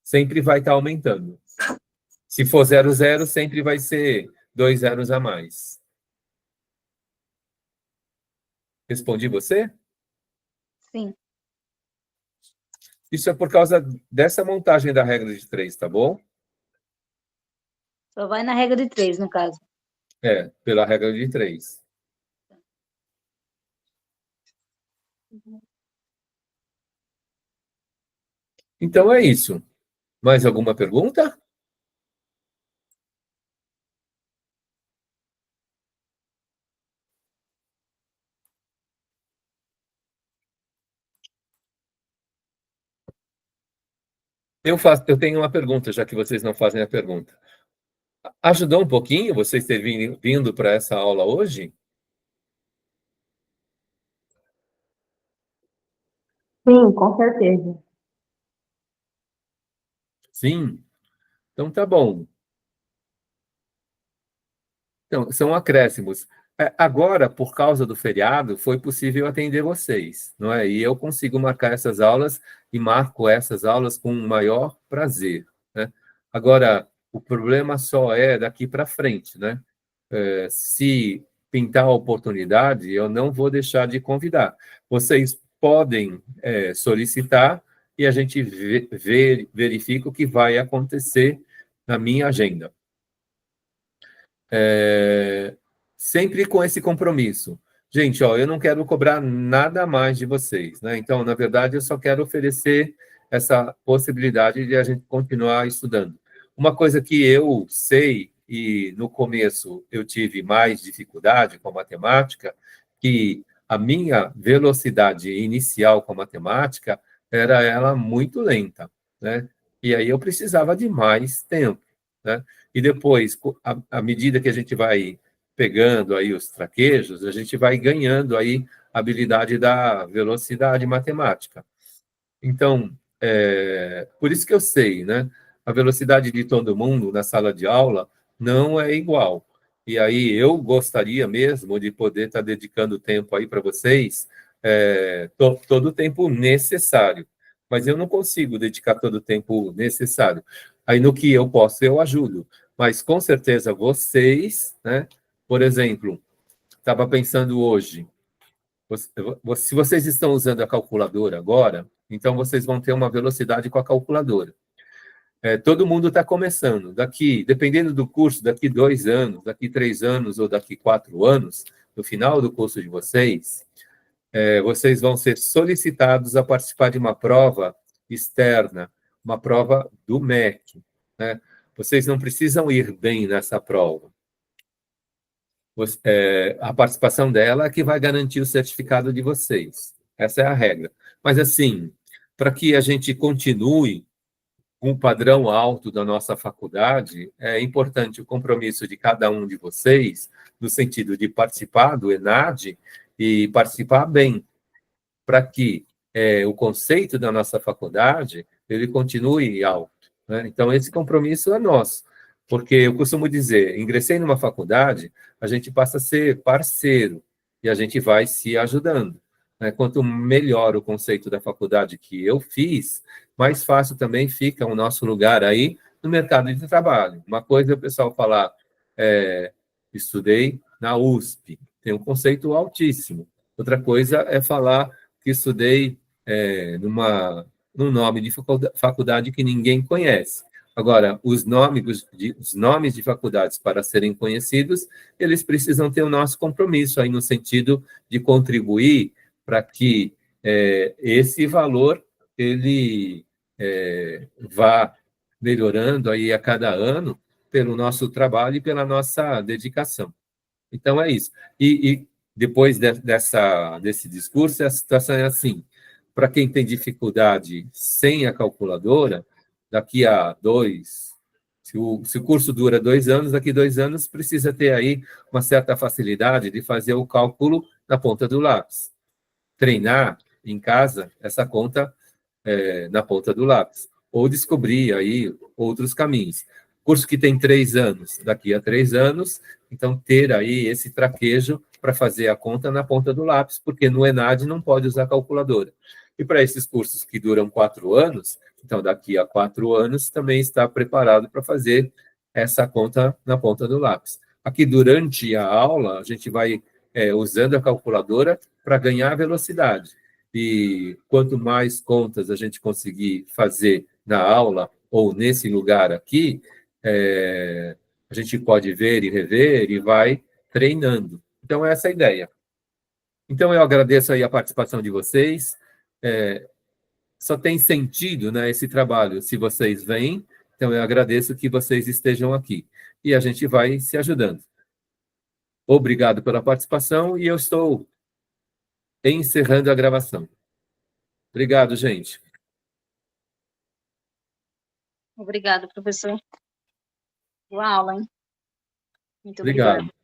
Sempre vai estar aumentando. Se for 00, sempre vai ser 2 zeros a mais. Respondi você? Sim. Isso é por causa dessa montagem da regra de 3, tá bom? Só vai na regra de 3, no caso. Pela regra de 3. Então é isso. Mais alguma pergunta? Eu tenho uma pergunta, já que vocês não fazem a pergunta. Ajudou um pouquinho vocês terem vindo para essa aula hoje? Sim, com certeza. Sim? Então tá bom. Então, são acréscimos. Agora, por causa do feriado, foi possível atender vocês, não é? E eu consigo marcar essas aulas e marco essas aulas com o maior prazer, né? Agora, o problema só é daqui para frente, né? Se pintar a oportunidade, eu não vou deixar de convidar. Vocês podem solicitar e a gente verifica o que vai acontecer na minha agenda. Sempre com esse compromisso. Gente, eu não quero cobrar nada mais de vocês, né? Então, na verdade, eu só quero oferecer essa possibilidade de a gente continuar estudando. Uma coisa que eu sei, e no começo eu tive mais dificuldade com a matemática, que a minha velocidade inicial com a matemática era ela muito lenta, né? E aí eu precisava de mais tempo, né? E depois, à medida que a gente vai pegando aí os traquejos, a gente vai ganhando aí a habilidade da velocidade matemática. Então, por isso que eu sei, né? A velocidade de todo mundo na sala de aula não é igual. E aí eu gostaria mesmo de poder estar dedicando tempo aí para vocês, todo o tempo necessário. Mas eu não consigo dedicar todo o tempo necessário. Aí no que eu posso, eu ajudo. Mas com certeza vocês, né? Por exemplo, estava pensando hoje, se vocês estão usando a calculadora agora, então vocês vão ter uma velocidade com a calculadora. Todo mundo está começando. Dependendo do curso, daqui 2 anos, daqui 3 anos ou daqui 4 anos, no final do curso de vocês, vocês vão ser solicitados a participar de uma prova externa, uma prova do MEC, né? Vocês não precisam ir bem nessa prova. A participação dela é que vai garantir o certificado de vocês. Essa é a regra. Mas, assim, para que a gente continue com o padrão alto da nossa faculdade, é importante o compromisso de cada um de vocês, no sentido de participar do ENAD e participar bem, para que o conceito da nossa faculdade ele continue alto, né? Então, esse compromisso é nosso, porque eu costumo dizer, ingressei numa faculdade, a gente passa a ser parceiro e a gente vai se ajudando, né? Quanto melhor o conceito da faculdade que eu fiz, mais fácil também fica o nosso lugar aí no mercado de trabalho. Uma coisa é o pessoal falar, estudei na USP, tem um conceito altíssimo. Outra coisa é falar que estudei num nome de faculdade que ninguém conhece. Agora, os nomes de faculdades, para serem conhecidos, eles precisam ter o nosso compromisso aí no sentido de contribuir para que esse valor ele vá melhorando aí a cada ano pelo nosso trabalho e pela nossa dedicação. Então, é isso. E depois desse discurso, a situação é assim. Para quem tem dificuldade sem a calculadora, daqui a 2, se o curso dura 2 anos, daqui a 2 anos precisa ter aí uma certa facilidade de fazer o cálculo na ponta do lápis. Treinar em casa essa conta na ponta do lápis. Ou descobrir aí outros caminhos. Curso que tem 3 anos, daqui a 3 anos, então ter aí esse traquejo para fazer a conta na ponta do lápis, porque no ENAD não pode usar calculadora. E para esses cursos que duram 4 anos, então daqui a 4 anos também está preparado para fazer essa conta na ponta do lápis. Aqui durante a aula, a gente vai usando a calculadora para ganhar velocidade. E quanto mais contas a gente conseguir fazer na aula ou nesse lugar aqui, a gente pode ver e rever e vai treinando. Então, essa é a ideia. Então, eu agradeço aí a participação de vocês. Só tem sentido, né, esse trabalho se vocês vêm. Então, eu agradeço que vocês estejam aqui. E a gente vai se ajudando. Obrigado pela participação e eu estou encerrando a gravação. Obrigado, gente. Obrigado, professor. Boa aula, hein? Muito Obrigado. obrigada.